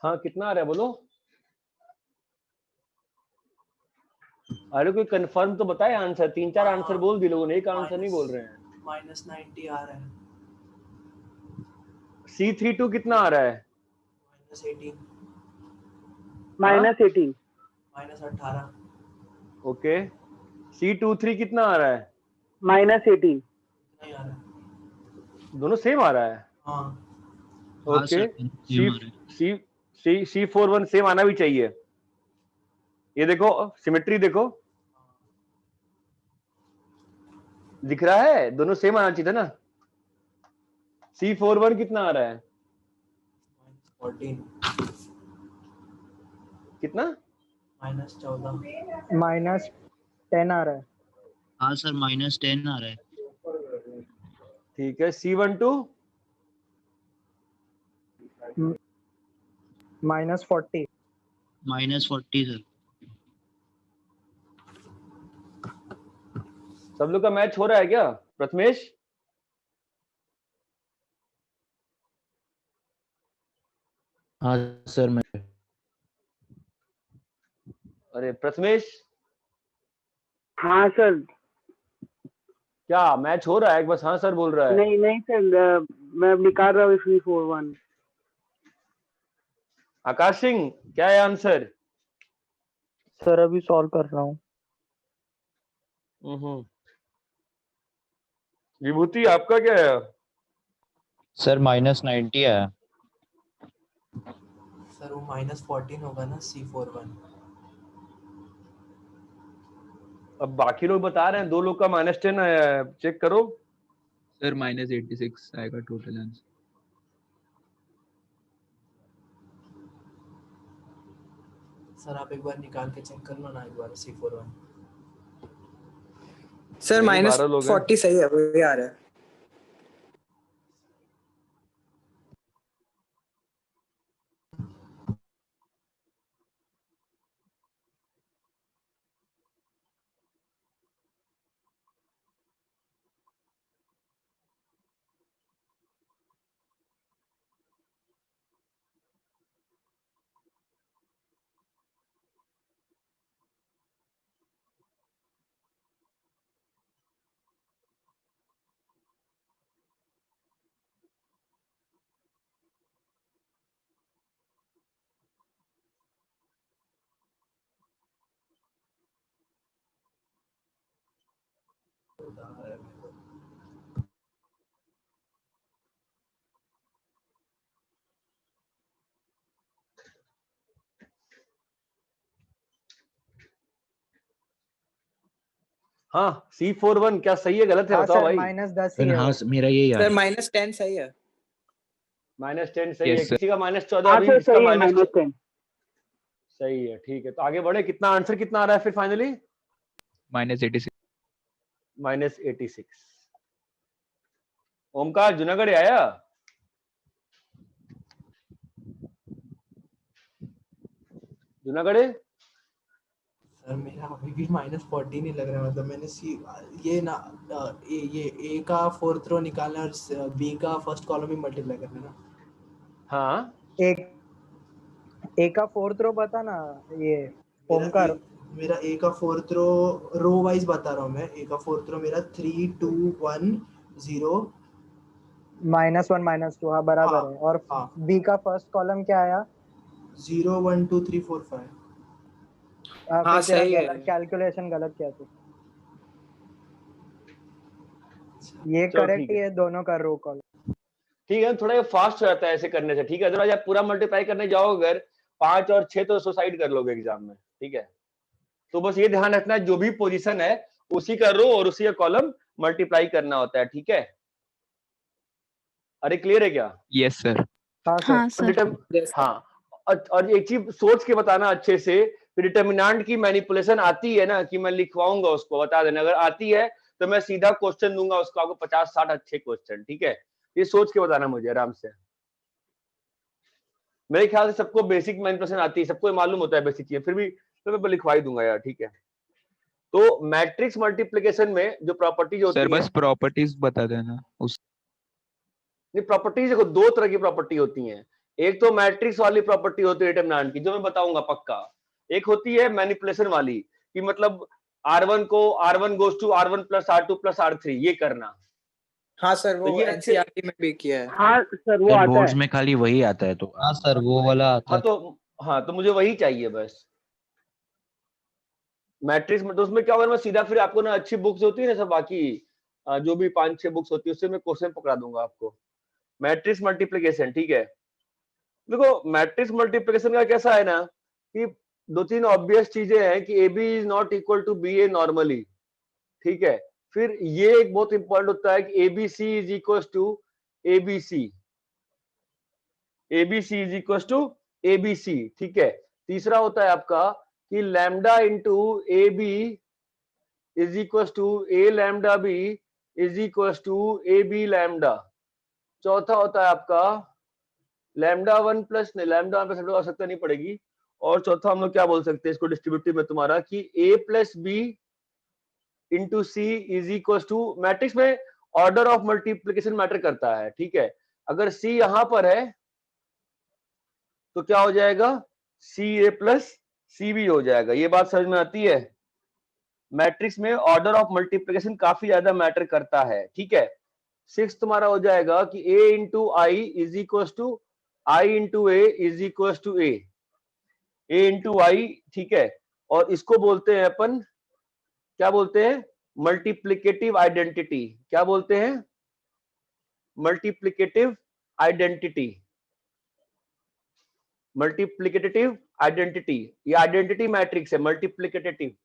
हाँ, कितना आ रहा है बोलो। अरे कोई कंफर्म तो बताए आंसर। 3-4 आंसर बोल दिए लोगों ने, एक आंसर नहीं बोल रहे हैं। -90 आ रहा है। C32 कितना आ रहा है? -18। -18। -18। ओके। C23 कितना आ रहा है? -18। नहीं आ रहा। दोनों सेम आ रहा है। हाँ। हाँ ओके। सर सेम आ रहा है। C41 सेम आना भी चाहिए। ये देखो सिमेट्री देखो, दिख रहा है, दोनों सेम आना चाहिए था ना। C41 कितना आ रहा है? -14। कितना? -14। -10 आ रहा है। हाँ सर -10 आ रहा है। ठीक है। C12 -40। -40 सर। सब लोग का मैच हो रहा है क्या प्रथमेश? हाँ सर मैं अरे प्रथमेश, हाँ सर। क्या मैच हो रहा है? बस हाँ सर बोल रहा है। नहीं नहीं सर, मैं अब निकाल रहा हूँ C41। आकाश सिंह, क्या है आंसर? सर अभी सॉल्व कर रहा हूँ। विभूति आपका क्या है? सर -90 है। सर वो -14 होगा ना C41। अब बाकी लोग बता रहे हैं, 2 लोग का -10 आया है, चेक करो। सर -86 आएगा टोटल आंसर। सर आप एक बार निकाल के चेक कर लो ना एक बार C41। सर नहीं, 12 लोग हैं। -40 सही है, वही आ रहा है। हाँ, C41 क्या सही है गलत है हाँ बताओ सर भाई। -10 ही सर है हाँ वो। मेरा यही याद सर है। -10 सही है। -10 सही है। Yes, sir. किसी का -14 हाँ अभी, सर इसका सही है -10 -10। सही है। ठीक है, तो आगे बढ़े। कितना आंसर कितना आ रहा है फिर फाइनली? -86। -86। ओमकार जूनागढ़ आया? जूनागढ़ सर मेरा अभी भी -14 ही लग रहा है। मतलब मैंने ये ना ये A का 4th रो निकालना है और B का फर्स्ट कॉलम ही मल्टीप्लाई करना है ना। हाँ, एक का 4th रो बता ना ये ओमकार। मेरा A का 4th रो वाइज बता रहा हूँ मैं। A का 4th रो मेरा 3 2 1 0 -1 -2 हाँ बराबर है। और बी का फर्स्ट कॉलम क्या आया? 0 1 2 3 4 5। हाँ फिर तेरा सही है। कैलकुलेशन गलत किया तू। ये चलो करेक्ट ठीक ही है। है दोनों का रो कॉलम। ठीक है, थोड़ा फास्ट हो जाता है ऐसे करने से। ठीक है, अदरवाइज आप पूरा मल्टीप्लाई करने जाओ अगर 5 और 6 तो सुसाइड कर लोगे एग्जाम में। ठीक है। तो बस ये ध्यान रखना है जो भी पोजीशन है उसी का रो और उसी का कॉलम मल्टीप्लाई करना होता है, ठीक है? अरे क्लियर है क्या? Yes sir. हाँ सर। हाँ सर। हाँ, और एक चीज सोच के बताना अच्छे से, डिटर्मिनेंट की मैनिपुलेशन आती है ना कि मैं लिखवाऊंगा उसको, बता देना अगर आती है तो मैं सीधा क्वेश्चन दूंगा उसको आपको 50-60 अच्छे क्वेश्चन, ठीक है? ये सोच के बताना मुझे आराम से। मेरे ख्याल से सबको बेसिक मैनिपुलेशन आती है, सबको मालूम होता है बेसिक चीज, फिर भी तो मैं लिखवा ही दूंगा यार, ठीक है? तो मैट्रिक्स मल्टीप्लिकेशन में जो प्रॉपर्टीज होती सर है, बस प्रॉपर्टीज बता देना उस। नहीं प्रॉपर्टीज देखो दो तरह की प्रॉपर्टी होती हैं। एक तो मैट्रिक्स वाली प्रॉपर्टी होती है डिटरमिनेंट की, जो मैं बताऊंगा पक्का। एक होती है मैनिपुलेशन वाली कि मतलब R1 को R1 goes to R1 plus R2 plus R3 ये करना। हाँ सर, तो वो ये अच्छे, एनसीईआरटी में भी किया है। हाँ सर वो सर आता बोर्ड्स है। में खाली वही आता है, तो हाँ सर वो वाला आता है। हाँ तो मुझे वही चाहिए बस मैट्रिक्स में। तो उसमें क्या होगा, मैं सीधा फिर आपको ना अच्छी बुक्स होती है ना सब बाकी जो भी 5-6 बुक्स होती है उससे मैं क्वेश्चन पकड़ा दूंगा आपको। मैट्रिक्स मल्टीप्लिकेशन, ठीक है? देखो मैट्रिक्स मल्टीप्लिकेशन का कैसा है ना कि 2-3 ऑब्वियस चीजें हैं कि A B is not equal to B A normally, ठीक है? फिर ये एक बहुत इंपॉर्टेंट होता है कि ABC is equal to ABC, ABC is equal to ABC, ठीक है? तीसरा होता है आपका कि lambda into A B is equal to A lambda B is equal to A B lambda. चौथा होता है आपका लैम्डा 1 प्लस लैम्डा 1 प्लस आवश्यकता नहीं पड़ेगी। और चौथा हम लोग क्या बोल सकते हैं इसको डिस्ट्रीब्यूटिव में तुम्हारा कि a plus B into C is equal to, matrix में ऑर्डर ऑफ मल्टीप्लीकेशन मैटर करता है, ठीक है? अगर सी यहां पर है तो क्या हो जाएगा, सी ए प्लस सी बी हो जाएगा। ये बात समझ में आती है? मैट्रिक्स में ऑर्डर ऑफ मल्टीप्लीकेशन काफी ज्यादा मैटर करता है, ठीक है? 6 तुम्हारा हो जाएगा कि a into I is equal to I into A is equal to A into I, ठीक है? और इसको बोलते हैं अपन, क्या बोलते हैं? Multiplicative identity. क्या बोलते हैं? Multiplicative identity, multiplicative identity. ये आइडेंटिटी मैट्रिक्स है मल्टीप्लिकेटिव।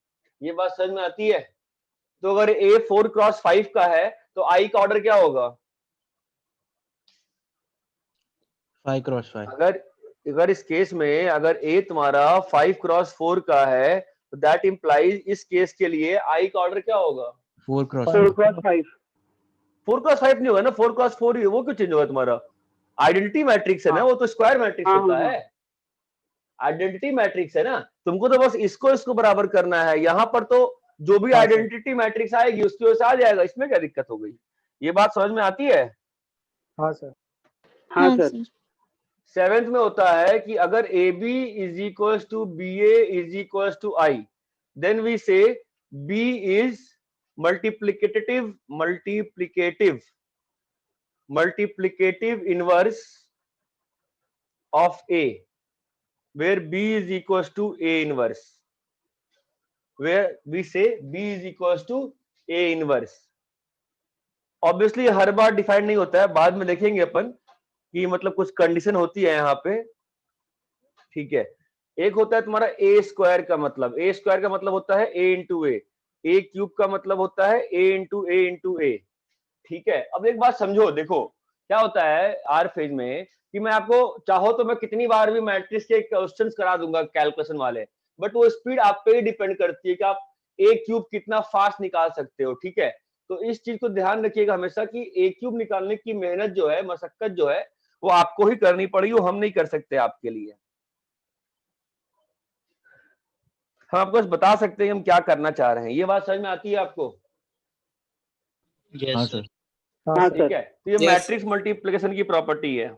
ये बात समझ में आती है? तो अगर ए 4x5 का है तो आई का ऑर्डर क्या होगा? 5x5। अगर इस केस में अगर ए तुम्हारा 5x4 का है तो दैट इंप्लाइज इस केस के लिए आई का ऑर्डर क्या होगा? 4x5। 4x5। 4x5 नहीं होगा ना, 4x4 ही है। वो क्यों चेंज होगा? तुम्हारा आइडेंटिटी मैट्रिक्स है ना, वो तो स्क्वायर मैट्रिक्स हाँ, होता हाँ, है। आइडेंटिटी मैट्रिक्स है ना, तुमको तो बस इसको बराबर करना है। यहां पर तो जो भी हाँ, आइडेंटिटी मैट्रिक्स आएगी उसकी वजह से आ जाएगा। इसमें क्या दिक्कत हो गई? ये बात समझ में आती है? हाँ सर। हाँ हाँ सर। सर। 7th में होता है कि अगर A B is equal to B A is equal to I, then we say B is multiplicative multiplicative multiplicative inverse of A, where b is equals to a inverse, where we say b is equals to a inverse। Obviously her bar define नहीं होता है, बाद में देखेंगे अपन कि मतलब कुछ condition होती है यहाँ पे, ठीक है? एक होता है तुम्हारा ए स्क्वायर का मतलब, ए स्क्वायर का मतलब होता है ए इंटू ए क्यूब का मतलब होता है ए इंटू ए, ठीक है? अब एक बात समझो, देखो क्या होता है आर फेज में कि मैं आपको चाहो तो मैं कितनी बार भी मैट्रिक्स के क्वेश्चंस करा दूंगा कैलकुलेशन वाले, बट वो स्पीड आप पे ही डिपेंड करती है कि आप ए क्यूब कितना फास्ट निकाल सकते हो, ठीक है? तो इस चीज को ध्यान रखिएगा हमेशा कि ए क्यूब निकालने की मेहनत जो है, मशक्कत जो है, वो आपको ही करनी पड़ेगी, वो हम नहीं कर सकते आपके लिए। हम आपको बस बता सकते हैं हम क्या करना चाह रहे हैं। ये बात समझ में आती है आपको? हाँ यस सर। सर। हाँ ठीक सर। है, तो ये Yes. मैट्रिक्स मल्टीप्लिकेशन की प्रॉपर्टी है।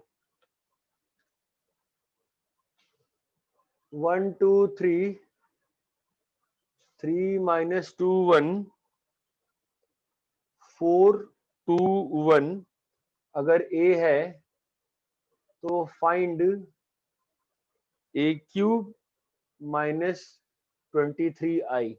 1 2 3 3 minus 2 1 4 2 1 अगर a है तो find a cube minus 23i।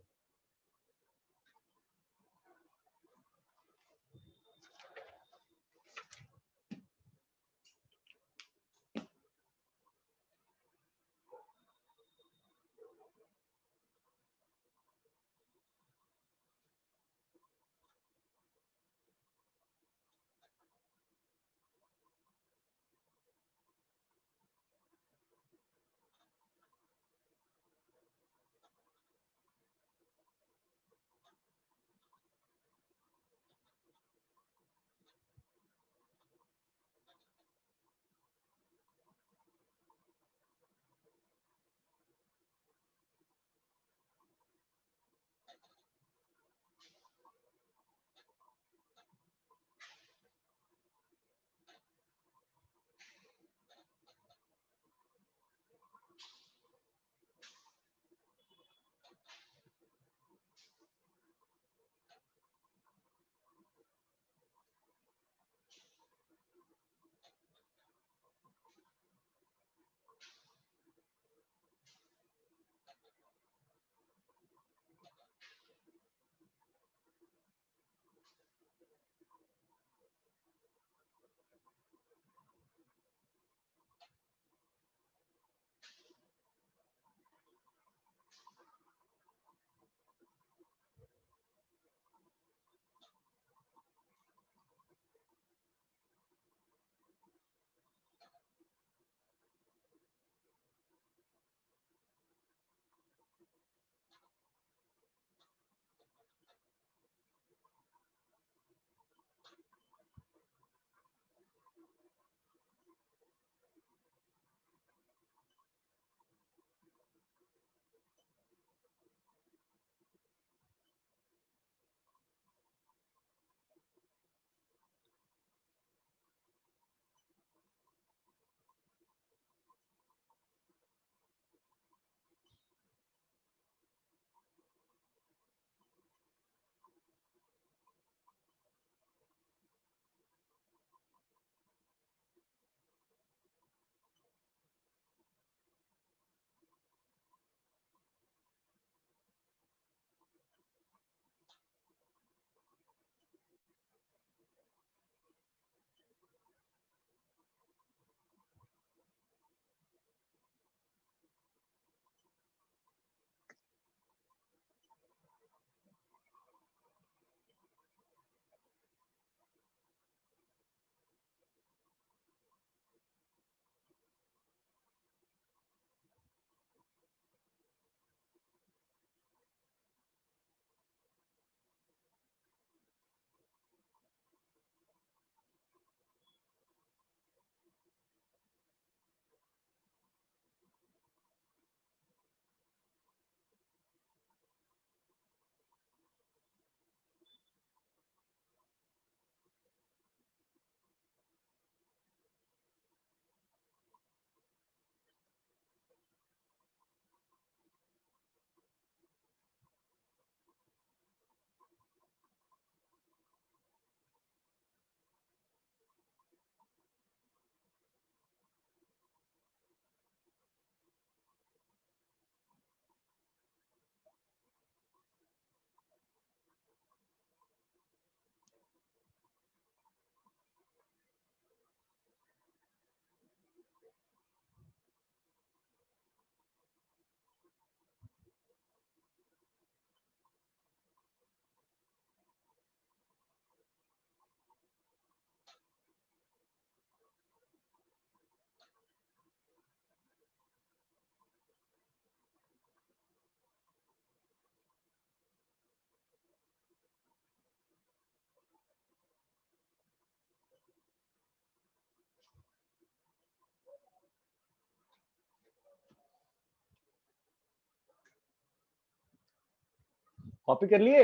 Copy कर लिए?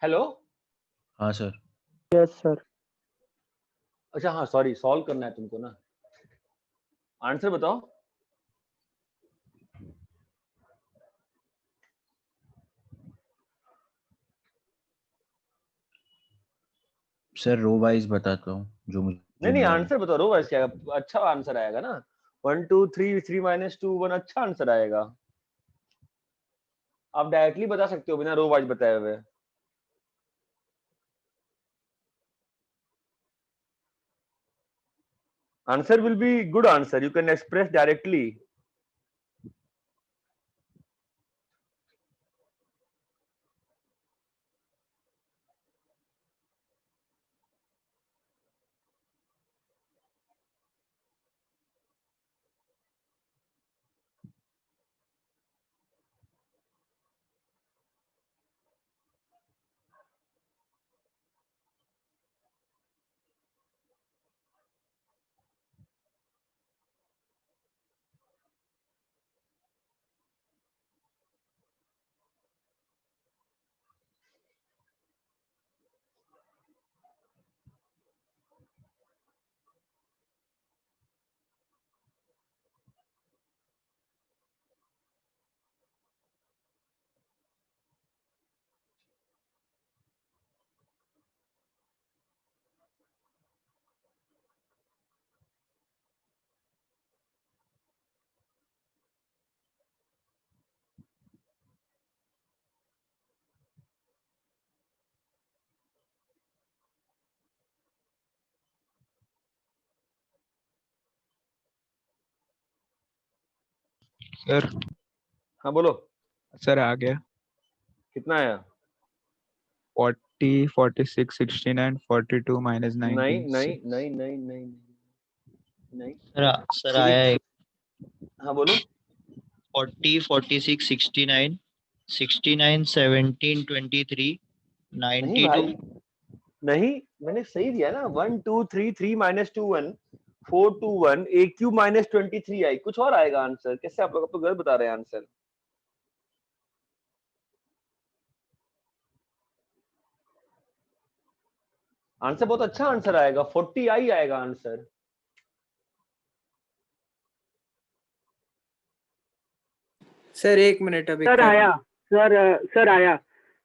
हेलो? हाँ सर। Yes sir. अच्छा हाँ सॉरी, सॉल्व करना है तुमको ना। आंसर बताओ। सर रो वाइज बताता हूँ जो मुझे नहीं मिला है। आंसर बताओ, रो वाइज क्या अच्छा आंसर आएगा ना। 1 2 3 3 माइनस 2 1 अच्छा आंसर आएगा। आप डायरेक्टली बता सकते हो बिना रो वाइज बताए हुए। Answer will be good answer. You can express directly. Sir हाँ बोलो। सर आ गया। कितना आया? 40 46 69 42 माइनस नहीं 19 नहीं नहीं नहीं नहीं नहीं। सर आया है हाँ बोलो। 40 46 69 69 17 23 नहीं 92 भाई, नहीं मैंने सही दिया ना। 1 2 3 3 माइनस 2 1 4 2 1 a क्यूब माइनस 23 आई। कुछ और आएगा आंसर? कैसे आप लोग तो गलत बता रहे हैं आंसर। आंसर बहुत अच्छा आंसर आएगा, 40 आई आएगा आंसर। सर 1 मिनट अभी सर कर रहा आया। हूँ। सर आया।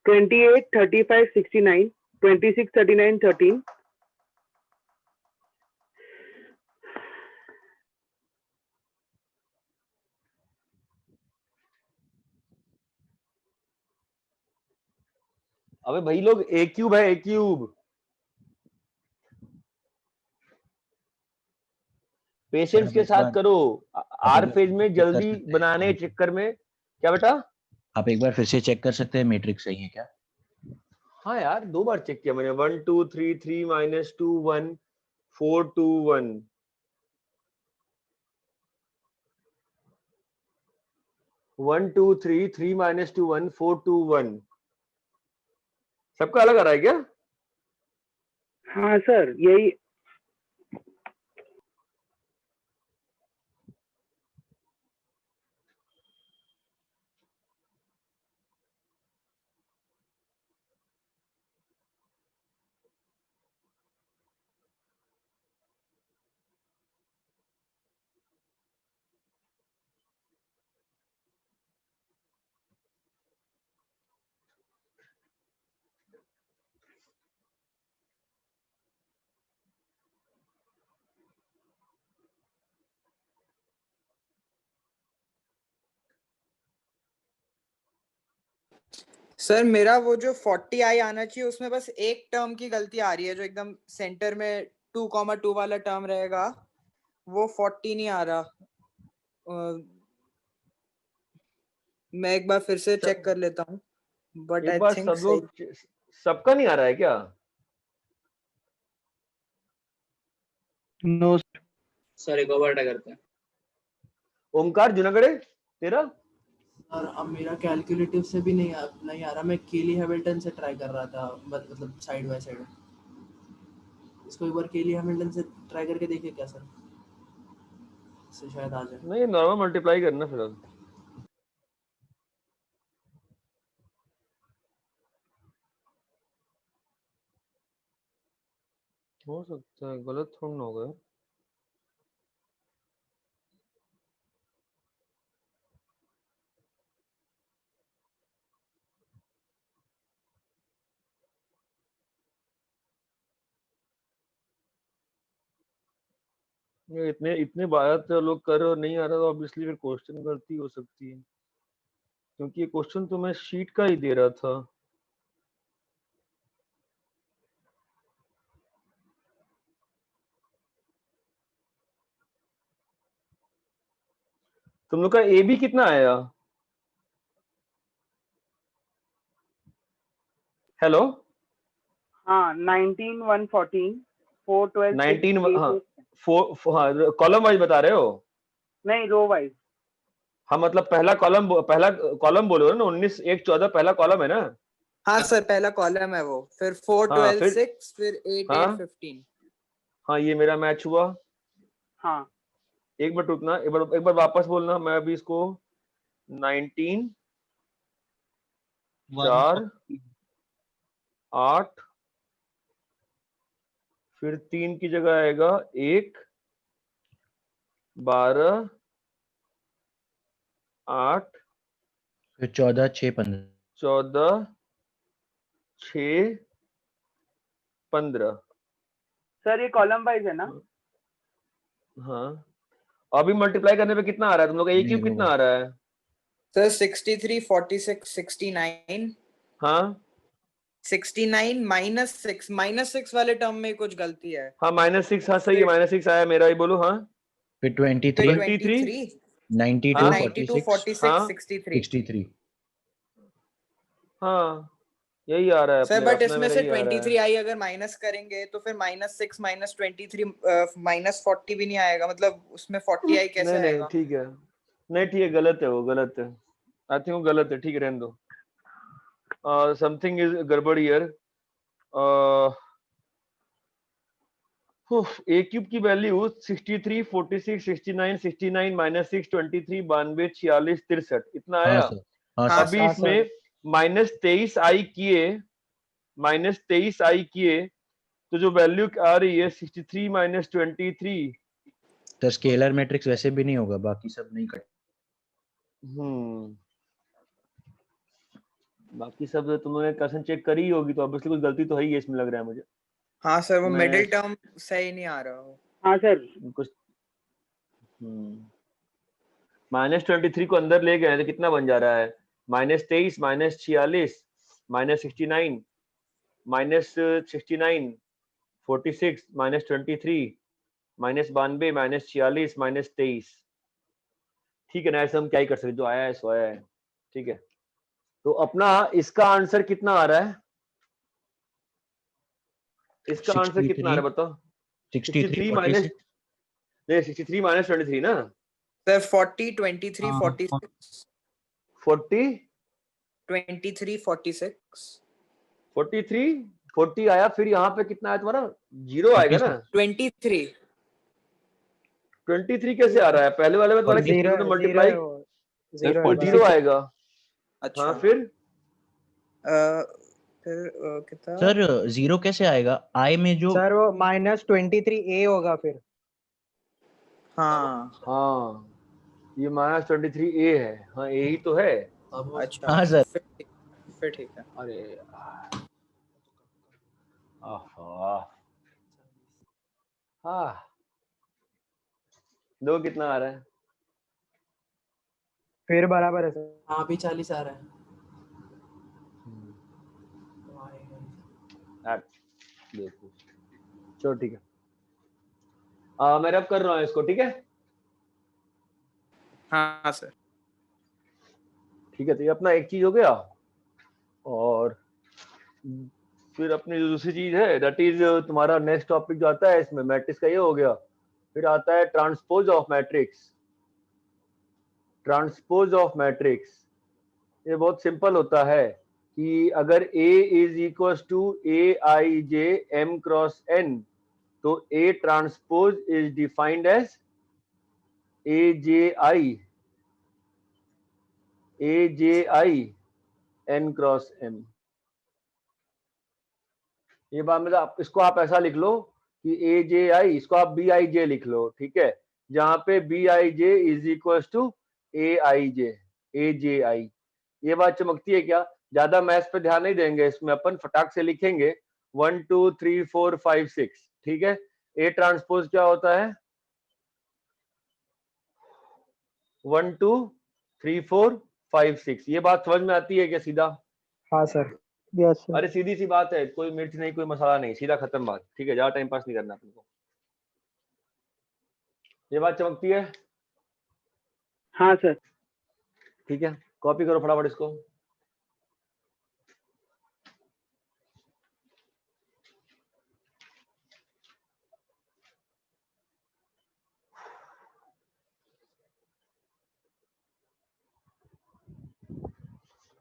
28 35 69 26 39 13। अबे भाई लोग, a क्यूब है, a क्यूब। पेशेंस आप के एक साथ बार करो। आप एक आर बार फेज में चेक कर जल्दी सकते बनाने हैं। के चक्कर में। क्या बेटा? आप एक बार फिर से चेक कर सकते हैं मैट्रिक्स सही है क्या? हाँ यार, 2 बार चेक किया मैंने। 1 2 3 3 माइनस 2 1 4 2 1 1 2 3 3 माइनस 2 1 4 2 1। सबका अलग आ रहा है क्या? हाँ सर यही। सर मेरा वो जो 40 आई आना चाहिए उसमें बस एक टर्म की गलती आ रही है, जो एकदम सेंटर में 2,2 वाला टर्म रहेगा वो 40 नहीं आ रहा। मैं एक बार फिर से चेक कर लेता हूँ, बट एक आई बार थिंक सब सही। लोग, सबका नहीं आ रहा है क्या? नो सर एक और ट्राई करते हैं। ओमकार जुनागढ़े तेरा? और अब मेरा कैलकुलेटिव से भी नहीं आ रहा। मैं केली हैमिल्टन से ट्राई कर रहा था, मतलब साइड बाय साइड। इसको एक बार केली हैमिल्टन से ट्राई करके देखिए क्या सर, इससे शायद आ जाए। नहीं, नॉर्मल मल्टीप्लाई करना फिर। हो सकता है, गलत थोड़ा ना होगा। ये इतने इतने बार तो लोग कर और नहीं आ रहा, तो ऑब्वियसली फिर क्वेश्चन गलती हो सकती है, क्योंकि ये क्वेश्चन तो मैं शीट का ही दे रहा था। तुम लोग का ए बी कितना आया? हेलो, हाँ 19 114 4 12 19 6 हाँ 8 हाँ, कॉलम वाइज बता रहे हो? नहीं रो वाइज। हाँ मतलब पहला कॉलम बोलो ना, 19 1 14 पहला कॉलम है ना? हाँ सर, पहला कॉलम है वो, फिर 4 हाँ 12 फिर 6, फिर 8 हाँ 8 15। हाँ, ये मेरा मैच हुआ। हाँ एक बार रुकना, एक बार वापस बोलना। मैं अभी इसको 19 4 8, फिर 3 की जगह आएगा 1 12 8 फिर 14 6 15। 14 6 15। सर ये कॉलम वाइज है ना? हाँ, अभी मल्टीप्लाई करने पे कितना आ रहा है तुम लोग का? ए नहीं, क्यूब रो कितना आ रहा है? सर 63 46 69। हाँ 69 -6 वाले टर्म में कुछ गलती है। हाँ, -6, हाँ सही है, -6 आया मेरा ही, बोलो। हाँ फिर फिर 23 23 92 हाँ 92 46 46 हाँ 63। 63। हाँ, यही आ रहा है सर अपने, बट अपना इसमें मेरा से ही आ रहा है। 23 आई अगर माइनस करेंगे तो फिर -6 -23 -40 भी नहीं आएगा, मतलब उसमें 40 आई कैसे नहीं नहीं आएगा? ठीक है, नहीं ठीक है, गलत है वो, गलत है। आई थिंक वो गलत है, ठीक है, रहने दो। समथिंग इज गड़बड़ हियर। ए क्यूब की वैल्यू 63 46 69 69 -6 23 92 46 63 इतना हाँ आया। सर, हाँ हाँ सर। अभी हाँ सर। सर। इसमें -23 आई किए, -23 आई किए, तो जो वैल्यू आ रही है 63 -23। सर स्केलर मैट्रिक्स वैसे भी नहीं होगा, बाकी सब नहीं कट। बाकी सब तुम लोगों ने क्वेश्चन चेक करी ही होगी, तो ऑब्वियसली कुछ गलती तो है ही है इसमें, लग रहा है मुझे। हाँ सर, वो मैं मिडिल टर्म सही नहीं आ रहा हो। हाँ सर। कुछ -23 को अंदर ले गए तो कितना बन जा रहा है? -23 -46 -69 -69 46 -23 -92 -46 -23। ठीक है ना, ऐसे हम क्या ही कर सकते, जो आया है सो आया है। ठीक है, तो अपना इसका आंसर कितना आ रहा है? इसका आंसर कितना आ रहा है बताओ? 63 माइनस 46। नहीं 63 -23 ना? सर 40 23 46 40 23 46 43 40 आया, फिर यहाँ पे कितना आया तुम्हारा? 0 आएगा ना? 23। 23 कैसे आ रहा है? पहले वाले में तुम्हारा किस जीरो चीज में जीरो मल्टीप्लाई? है वो, सर जीरो है वो 46। 0 बराबर। आएगा। अच्छा। हाँ फिर फिर कितना? सर 0 कैसे आएगा? आई में जो सर वो -23 A होगा फिर। हाँ हाँ, ये -23 A है। हाँ यही तो है। अब अच्छा। हाँ सर। फिर ठीक है। अरे आहा, हाँ, दो कितना आ रहा है? फिर बराबर है सर। हाँ अभी 40 आ रहा है। देखो, चलो ठीक है, मैं अब कर रहा हूँ इसको, ठीक है? हाँ सर। ठीक है, तो ये अपना एक चीज हो गया, और फिर अपनी जो दूसरी चीज है, दैट इज तुम्हारा नेक्स्ट टॉपिक जो आता है इसमें, मैट्रिक्स का ये हो गया। फिर आता है transpose of matrix. Transpose of matrix ये बहुत सिंपल होता है कि अगर A is equal to Aij m cross n, तो A transpose is defined as Aji n cross m। ये बात मतलब इसको आप ऐसा लिख लो कि ए जे आई, इसको आप बी आई जे लिख लो, ठीक है, जहां पे B I J is equal to A I J, A J I. ये बात चमकती है क्या? ज्यादा मैथ्स पे ध्यान नहीं देंगे, इसमें अपन फटाक से लिखेंगे 1 2 3 4 5 6, ठीक है। ए ट्रांसपोज क्या होता है? 1 2 3 4 5 6। ये बात समझ में आती है क्या सीधा? हाँ सर। Yes sir. अरे सीधी सी बात है, कोई मिर्च नहीं, कोई मसाला नहीं, सीधा खत्म बात, ठीक है, ज्यादा टाइम पास नहीं करना अपन को। ये बात चमकती है? हाँ सर। ठीक है, कॉपी करो फटाफट इसको।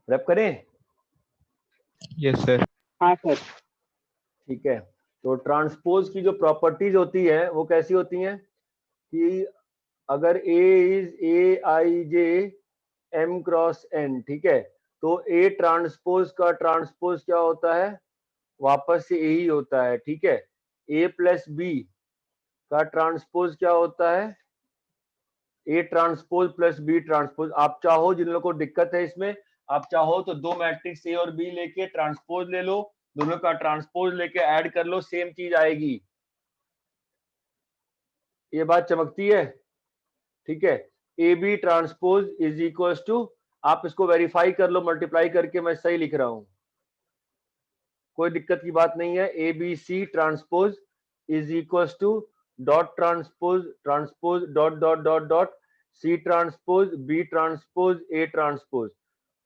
रैप करें? Yes sir. हाँ सर। ठीक है, तो ट्रांसपोज की जो प्रॉपर्टीज होती है वो कैसी होती हैं कि अगर A is A I J M cross N, ठीक है, तो A ट्रांसपोज का ट्रांसपोज क्या होता है? वापस से यही होता है, ठीक है। A प्लस बी का ट्रांसपोज क्या होता है? A transpose plus B transpose. आप चाहो, जिन लोगों को दिक्कत है इसमें, आप चाहो तो दो मैट्रिक्स ए और बी लेके ट्रांसपोज ले लो, दोनों का ट्रांसपोज लेके ऐड कर लो, सेम चीज आएगी। ये बात चमकती है? ठीक है, A B transpose is equal to, आप इसको वेरीफाई कर लो मल्टीप्लाई करके, मैं सही लिख रहा हूं, कोई दिक्कत की बात नहीं है। A B C transpose is equal to dot transpose transpose dot dot dot dot C transpose B transpose A transpose.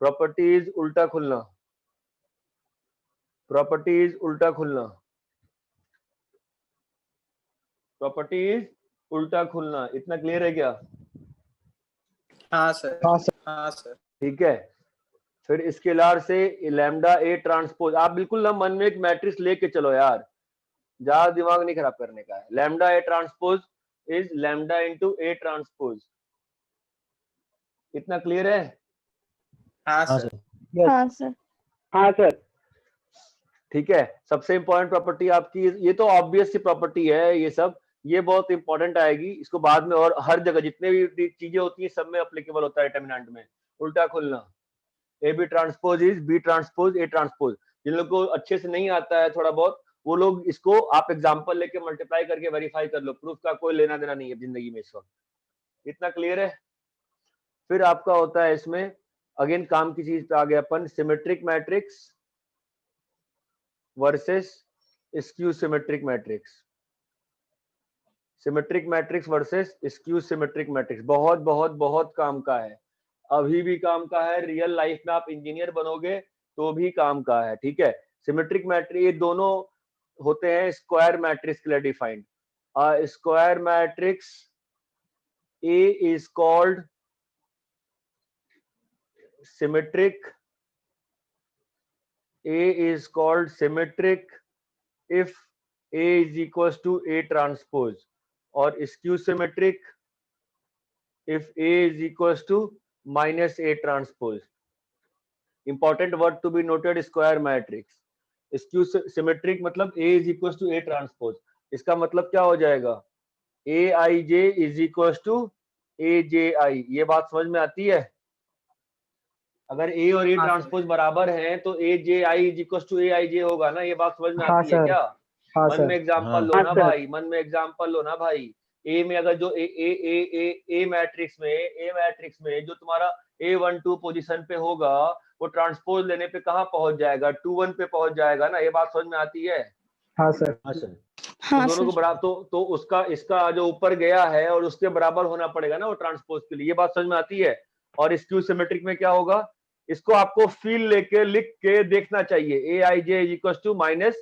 Properties उल्टा खुलना, प्रॉपर्टीज उल्टा खुलना, प्रॉपर्टीज उल्टा खुलना। इतना क्लियर है क्या? हाँ सर। हाँ सर। हाँ सर। ठीक है, फिर इसके लार से लैम्डा ए ट्रांसपोज, आप बिल्कुल ना मन में एक मैट्रिक्स लेके चलो यार, ज्यादा दिमाग नहीं खराब करने का है। Lambda A transpose is lambda into A transpose. इतना क्लियर है? हाँ सर। हाँ सर। हाँ सर। ठीक है, सबसे इंपॉर्टेंट प्रॉपर्टी आपकी, ये तो ऑब्वियस सी प्रॉपर्टी है, ये सब ये बहुत इंपॉर्टेंट आएगी, इसको बाद में और हर जगह जितने भी चीजें होती है सब में अप्लीकेबल होता है डिटरमिनेंट में। उल्टा खुलना, A B transpose is B transpose A transpose. जिन लोगों को अच्छे से नहीं आता है थोड़ा बहुत, वो लोग इसको आप एग्जांपल लेके मल्टीप्लाई करके वेरीफाई कर लो, प्रूफ का कोई लेना देना नहीं है जिंदगी में इस वक्त। इतना क्लियर है? फिर आपका होता है इसमें अगेन काम की चीज पे आ गया अपन, symmetric matrix versus skew symmetric matrix. Symmetric matrix versus skew symmetric matrix बहुत बहुत बहुत काम का है, अभी भी काम का है, रियल लाइफ में आप इंजीनियर बनोगे तो भी काम का है, ठीक है। सिमेट्रिक मैट्रिक्स ये दोनों होते हैं स्क्वायर मैट्रिक्स के लिए defined. Square matrix A is called symmetric, A is called symmetric if A is equals to A transpose, और skew symmetric if A is equals to minus A transpose. Important word to be noted, square matrix. Skew symmetric मतलब A is equals to A transpose, इसका मतलब क्या हो जाएगा? AIJ is equals to AJI। ये बात समझ में आती है? अगर ए और ए ट्रांसपोज बराबर हैं तो ए J I is equal to A I जे होगा ना, ये बात समझ में आती है क्या? मन में एग्जांपल लो ना भाई, मन में एग्जांपल लो ना भाई। ए में अगर जो ए मैट्रिक्स में जो तुम्हारा A12 पोजीशन पे होगा वो ट्रांसपोज लेने पे कहाँ पहुंच जाएगा? 2 1 पे पहुंच जाएगा ना, ये बात समझ में आती है? हाँ सर। हाँ सर। हाँ तो दोनों को बराबर, तो उसका इसका जो ऊपर गया है और उसके बराबर होना पड़ेगा ना वो ट्रांसपोज के लिए, ये बात समझ में आती है? और स्क्यू सिमेट्रिक में क्या होगा? इसको आपको फील लेके लिख के देखना चाहिए, A I J is equal to minus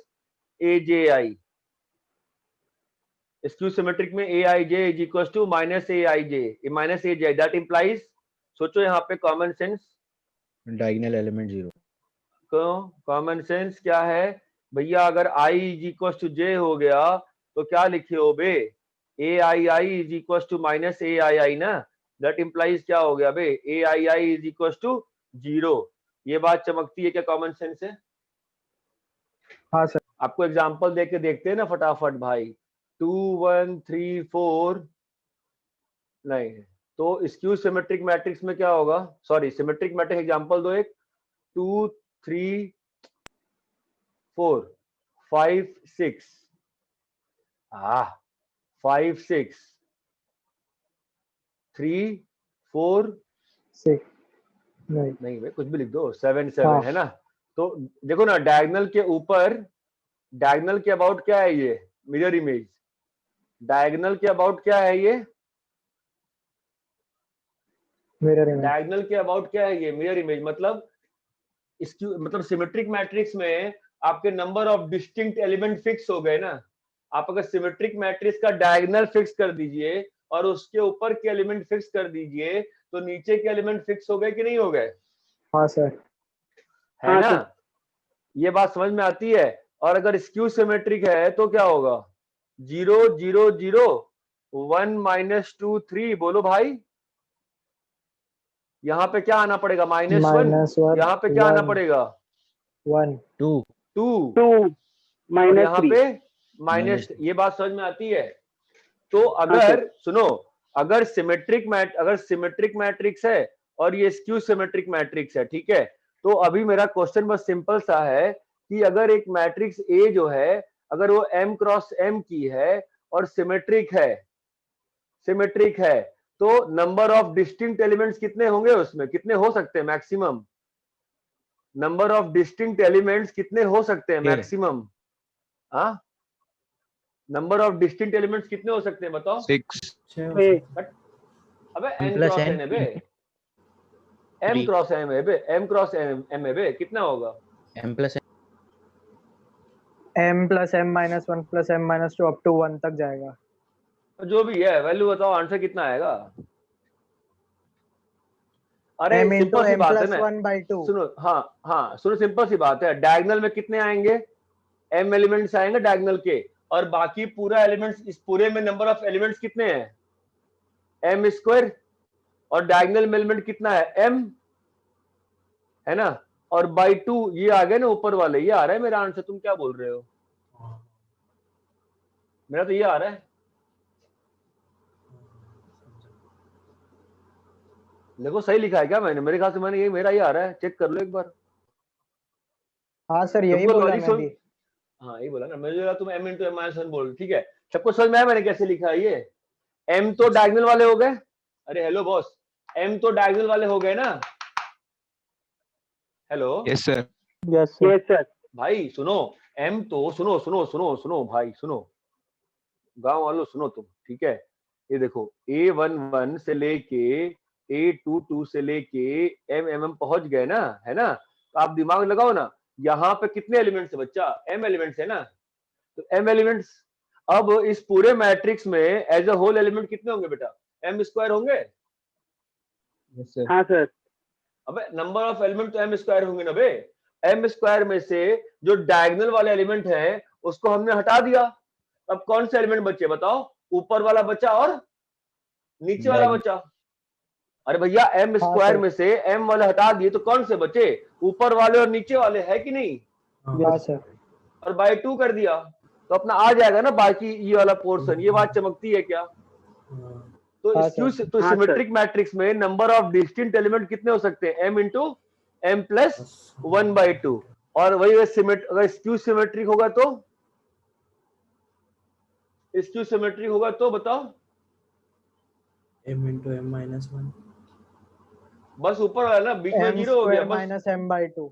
A J I. Skew symmetric में A I J is equal to minus A I J, minus A J I. That implies, सोचो यहाँ पे common sense, diagonal element 0। Common sense क्या है भैया? अगर I is equal to J हो गया तो क्या लिखे हो बे? A I I is equal to minus A I I ना। दैट इंप्लाइज क्या हो गया बे? A I I is equal to 0। ये बात चमकती है क्या? कॉमन सेंस है? हाँ सर। आपको एग्जांपल देके देखते हैं ना फटाफट भाई। 2 1 3 4 नहीं है, तो स्क्यू सिमेट्रिक मैट्रिक्स में क्या होगा? सॉरी, सिमेट्रिक मैट्रिक्स एग्जांपल दो एक। 2 3 4 5 6 5 6 3 4 6 नहीं नहीं भाई, कुछ भी लिख दो, 7 7 हाँ। है ना। तो देखो ना, डायगोनल के ऊपर, डायगोनल के अबाउट क्या है ये? Mirror image. डायगोनल के अबाउट क्या है ये? Mirror image. डायगोनल के अबाउट क्या है ये? Mirror image. मतलब इसकी मतलब सिमेट्रिक मैट्रिक्स में आपके number of distinct element fix हो गए ना। आप अगर सिमेट्रिक मैट्रिक्स का डायगोनल फिक्स कर दीजिए और उसके ऊपर के एलिमेंट फिक्स कर दीजिए, तो नीचे के एलिमेंट फिक्स हो गए कि नहीं हो गए? हाँ सर। है हाँ ना? सर। ये बात समझ में आती है। और अगर स्क्यू सिमेट्रिक है तो क्या होगा? 0 0 0 1 -2 3। बोलो भाई, यहाँ पे क्या आना पड़ेगा? -1। -1 यहाँ पे क्या आना 1 पड़ेगा? 1 2 2। 2 और यहाँ -3। पे Minus माइनस। ये बात समझ में आती है? तो अगर सुनो, अगर सिमेट्रिक मैट्रिक्स है और ये स्क्यू सिमेट्रिक मैट्रिक्स है, ठीक है, तो अभी मेरा क्वेश्चन बस सिंपल सा है कि अगर एक मैट्रिक्स ए जो है, अगर वो m क्रॉस m की है और सिमेट्रिक है, तो नंबर ऑफ डिस्टिंक्ट एलिमेंट्स कितने होंगे उसमें? कितने हो सकते हैं maximum? Number of distinct elements कितने हो सकते हैं मैक्सिमम? हाँ, नंबर ऑफ डिस्टिंक्ट एलिमेंट्स कितने हो सकते हैं बताओ? 6 अबे n plus cross n n है बे, m Three. क्रॉस m है बे, m क्रॉस m है बे, कितना होगा? m plus n m + m - 1 + m - 2 up to 1 तक जाएगा। जो भी है वैल्यू बताओ, आंसर कितना आएगा? अरे m × सिंपल सी m बात है + ना। 1/2। सुनो, हाँ सुनो, सिंपल सी बात है। डायगोनल में कितने आएंगे? m एलिमेंट्स आएंगे डायगोनल के, और बाकी पूरा एलिमेंट्स, इस पूरे में नंबर ऑफ एलिमेंट्स कितने हैं? m²। और डायगोनल में एलिमेंट कितना है? m, है ना। और बाई 2 ये आ गए ना ऊपर वाले, ये आ रहा है मेरा आंसर। तुम क्या बोल रहे हो? मेरा तो ये आ रहा है। देखो सही लिखा है क्या मैंने? मेरे ख्याल से मैंने ये, मेरा ये आ रहा है, चेक कर लो एक बार। हाँ सर, यही तुमको बोला लॉजिक मैं समझ, भी। हाँ यही बोला ना, मुझे लगा तुम m × m - 1 बोल। ठीक है, सबको समझ में आया मैंने कैसे लिखा है ये? m तो डायगोनल वाले हो गए। अरे हेलो बॉस, m तो डायगोनल वाले हो गए ना? Hello yes sir. Yes sir. Yes sir. भाई सुनो, m तो सुनो भाई, सुनो गांव वालों, सुनो तुम, ठीक है। ये देखो, A11 से लेके A22 से लेके m पहुंच गए ना, है ना। तो आप दिमाग लगाओ ना, यहाँ पे कितने एलिमेंट्स है बच्चा? m एलिमेंट्स है ना। तो m एलिमेंट्स, अब इस पूरे मैट्रिक्स में एज अ होल एलिमेंट कितने होंगे बेटा? m² होंगे। Yes sir. हाँ सर। अबे नंबर ऑफ एलिमेंट तो m² होंगे ना बे। m² में से जो डायगोनल वाले एलिमेंट है उसको हमने हटा दिया। अब कौन से एलिमेंट बचे बताओ? ऊपर वाला बचा और नीचे वाला बचा। अरे भैया m² में से m वाले हटा दिए तो कौन से बचे? ऊपर वाले और नीचे वाले, है कि नहीं? हाँ सर। और बाय 2 कर दिया तो अपना आ जाएगा ना बाकी ये वाला पोर्शन। ये बात चमकती है क्या? तो हाँ स्क्यू, सर। तो हाँ सिमेट्रिक मैट्रिक्स में नंबर ऑफ डिस्टिंक्ट एलिमेंट कितने हो सकते हैं? m × m + 1/2। और वही अगर स्क्यू सिमेट्रिक होगा तो, स्क्यू सिमेट्रिक होगा तो बताओ? m × m - 1। बस ऊपर वाला ना, बीच में m² 0 हो गया - बस। m/2।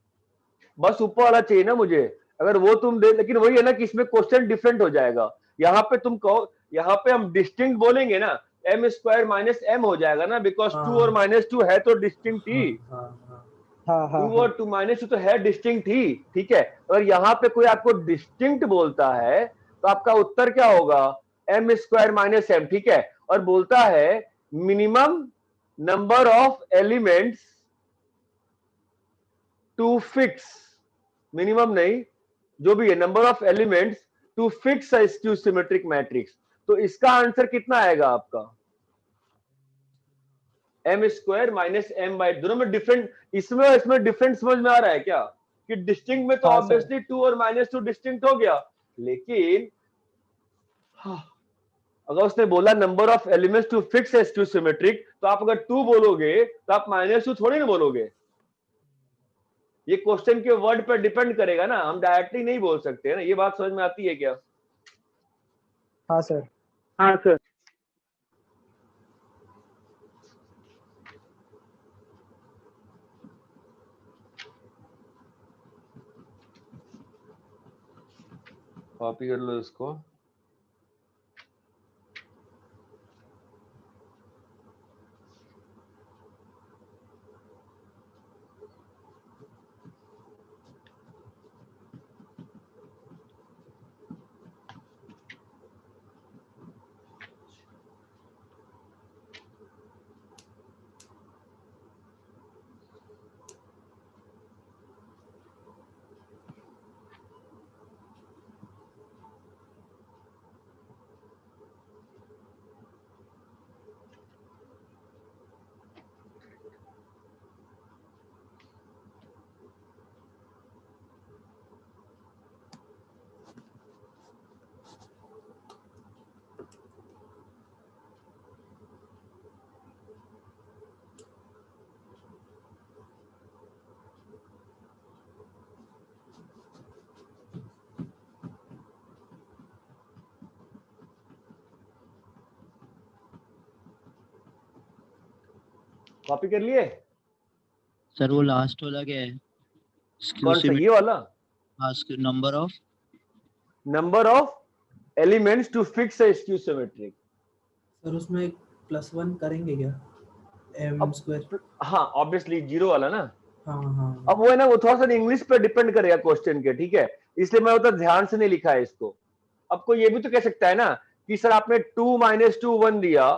बस ऊपर वाला चाहिए ना मुझे। अगर वो तुम दे, लेकिन वही है ना कि इसमें क्वेश्चन डिफरेंट हो जाएगा। यहाँ पे तुम कहो, यहाँ पे हम डिस्टिंक्ट बोलेंगे ना, m² - m हो जाएगा ना, बिकॉज 2 और -2 है तो डिस्टिंक्ट ही। हाँ हाँ 2 और 2 -2 तो है डिस्टिंक्ट ही, ठीक है। अगर यहाँ पे कोई आपको डिस्टिंक्ट बोलता है तो आपका उत्तर क्या होगा? m² - m, ठीक है। और बोलता है minimum number of elements to fix, minimum नहीं, जो भी है number of elements to fix a skew symmetric matrix. तो इसका आंसर कितना आएगा आपका? m² - m/2। दोनों में डिफरेंट, इसमें डिफरेंट समझ में आ रहा है क्या? कि डिस्टिंक्ट में तो हाँ, सर। ऑब्वियसली 2 और -2 डिस्टिंक्ट हो गया, लेकिन अगर उसने बोला number of elements to fix a skew symmetric, तो आप अगर 2 बोलोगे तो आप -2 थोड़ी ना बोलोगे। ये क्वेश्चन के वर्ड पर डिपेंड करेगा ना, हम डायरेक्टली नहीं बोल सकते ना। ये बात समझ में आती है क्या? हाँ सर। हाँ सर। कॉपी कर लो इसको। कॉपी कर लिए? सर वो लास्ट वाला क्या है? कौन सा? ये वाला? Number of elements to fix a skew symmetric. Sir उसमें +1 करेंगे क्या? m square. हाँ ऑब्वियसली 0 वाला ना। हाँ हाँ। अब वो है ना, वो थोड़ा सा इंग्लिश पे डिपेंड करेगा क्वेश्चन के, ठीक है, इसलिए मैं उतना ध्यान से नहीं लिखा है इसको। अब कोई ये भी तो कह सकता है ना कि सर आपने 2 - 2 1 दिया,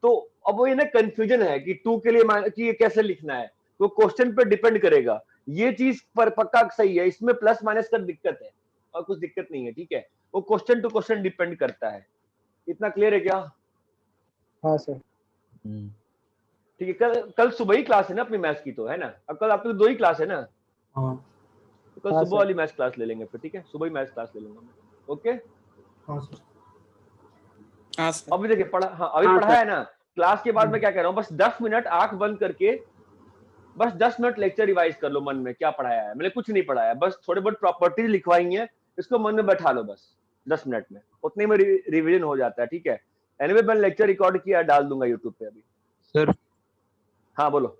तो अब वो ये ना कंफ्यूजन है कि 2 के लिए कि ये कैसे लिखना है, तो क्वेश्चन पे डिपेंड करेगा। ये चीज पर पक्का सही है, इसमें प्लस माइनस का दिक्कत है और कुछ दिक्कत नहीं है, ठीक है, वो क्वेश्चन टू क्वेश्चन डिपेंड करता है। इतना क्लियर है क्या? हाँ सर। ठीक है, कल सुबह ही क्लास है ना अपनी मैथ्स की, तो है ना? अब कल आपकी 2 ही क्लास है ना? हाँ। तो कल सुबह वाली मैथ्स क्लास ले लेंगे फिर, ठीक है, सुबह ही मैथ्स क्लास ले लूंगा मैं। ओके हाँ सर। हाँ सर। अभी देखिए अभी हाँ, पढ़ा है ना। क्लास के बाद मैं क्या कह रहा हूँ, बस 10 मिनट आंख बंद करके बस 10 मिनट लेक्चर रिवाइज कर लो मन में, क्या पढ़ाया है। मैंने कुछ नहीं पढ़ाया, बस थोड़े बहुत प्रॉपर्टीज लिखवाई है, इसको मन में बैठा लो बस 10 मिनट में, उतने में रिवीजन हो जाता है, ठीक है। एनीवे मैंने लेक्चर रिकॉर्ड किया, डाल दूंगा यूट्यूब पे अभी। सर हाँ बोलो।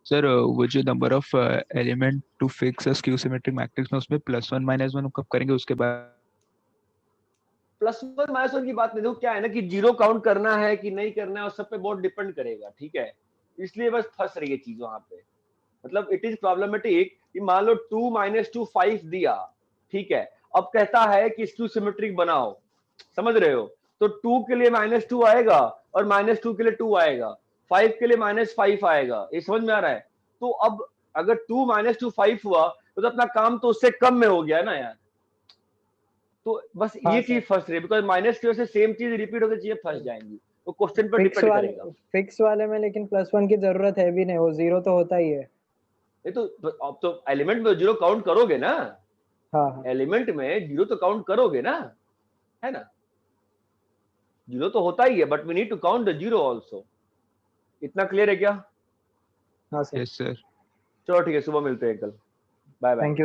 सर वो जो number of element to fix a skew symmetric matrix में उसमें +1 -1 कब करेंगे? उसके बाद +1 -1 की बात नहीं, देखो क्या है ना कि 0 काउंट करना है कि नहीं करना है, उस सब पे बहुत डिपेंड करेगा, ठीक है, इसलिए बस फंस रही है चीज वहां पे। मतलब इट इज प्रॉब्लमेटिक कि मान लो 2 - 2 5 दिया, ठीक है, अब कहता है कि स्क्यू सिमेट्रिक बनाओ, समझ रहे हो? तो 2 के लिए -2 आएगा और -2 के लिए 2 आएगा, 5 के लिए -5 आएगा, ये समझ में आ रहा है? तो अब अगर 2 - 2 5 हुआ तो अपना काम तो उससे कम में हो गया ना यार। तो बस ये चीज फंस रही है, बिकॉज माइनस की वजह से सेम चीज रिपीट होकर चीजें फंस जाएंगी, तो क्वेश्चन पर डिपेंड करेगा। फिक्स वाले में लेकिन +1 की जरूरत है भी नहीं, वो 0 तो होता ही है। ये तो अब तो एलिमेंट में 0 काउंट करोगे ना। हाँ। एलिमेंट में 0 तो काउंट करोगे ना, है ना? 0 तो होता ही है, but we need to count the 0 also. इतना क्लियर है क्या? हाँ सर। Yes sir. चलो ठीक है, सुबह मिलते हैं कल। Bye bye. Thank you.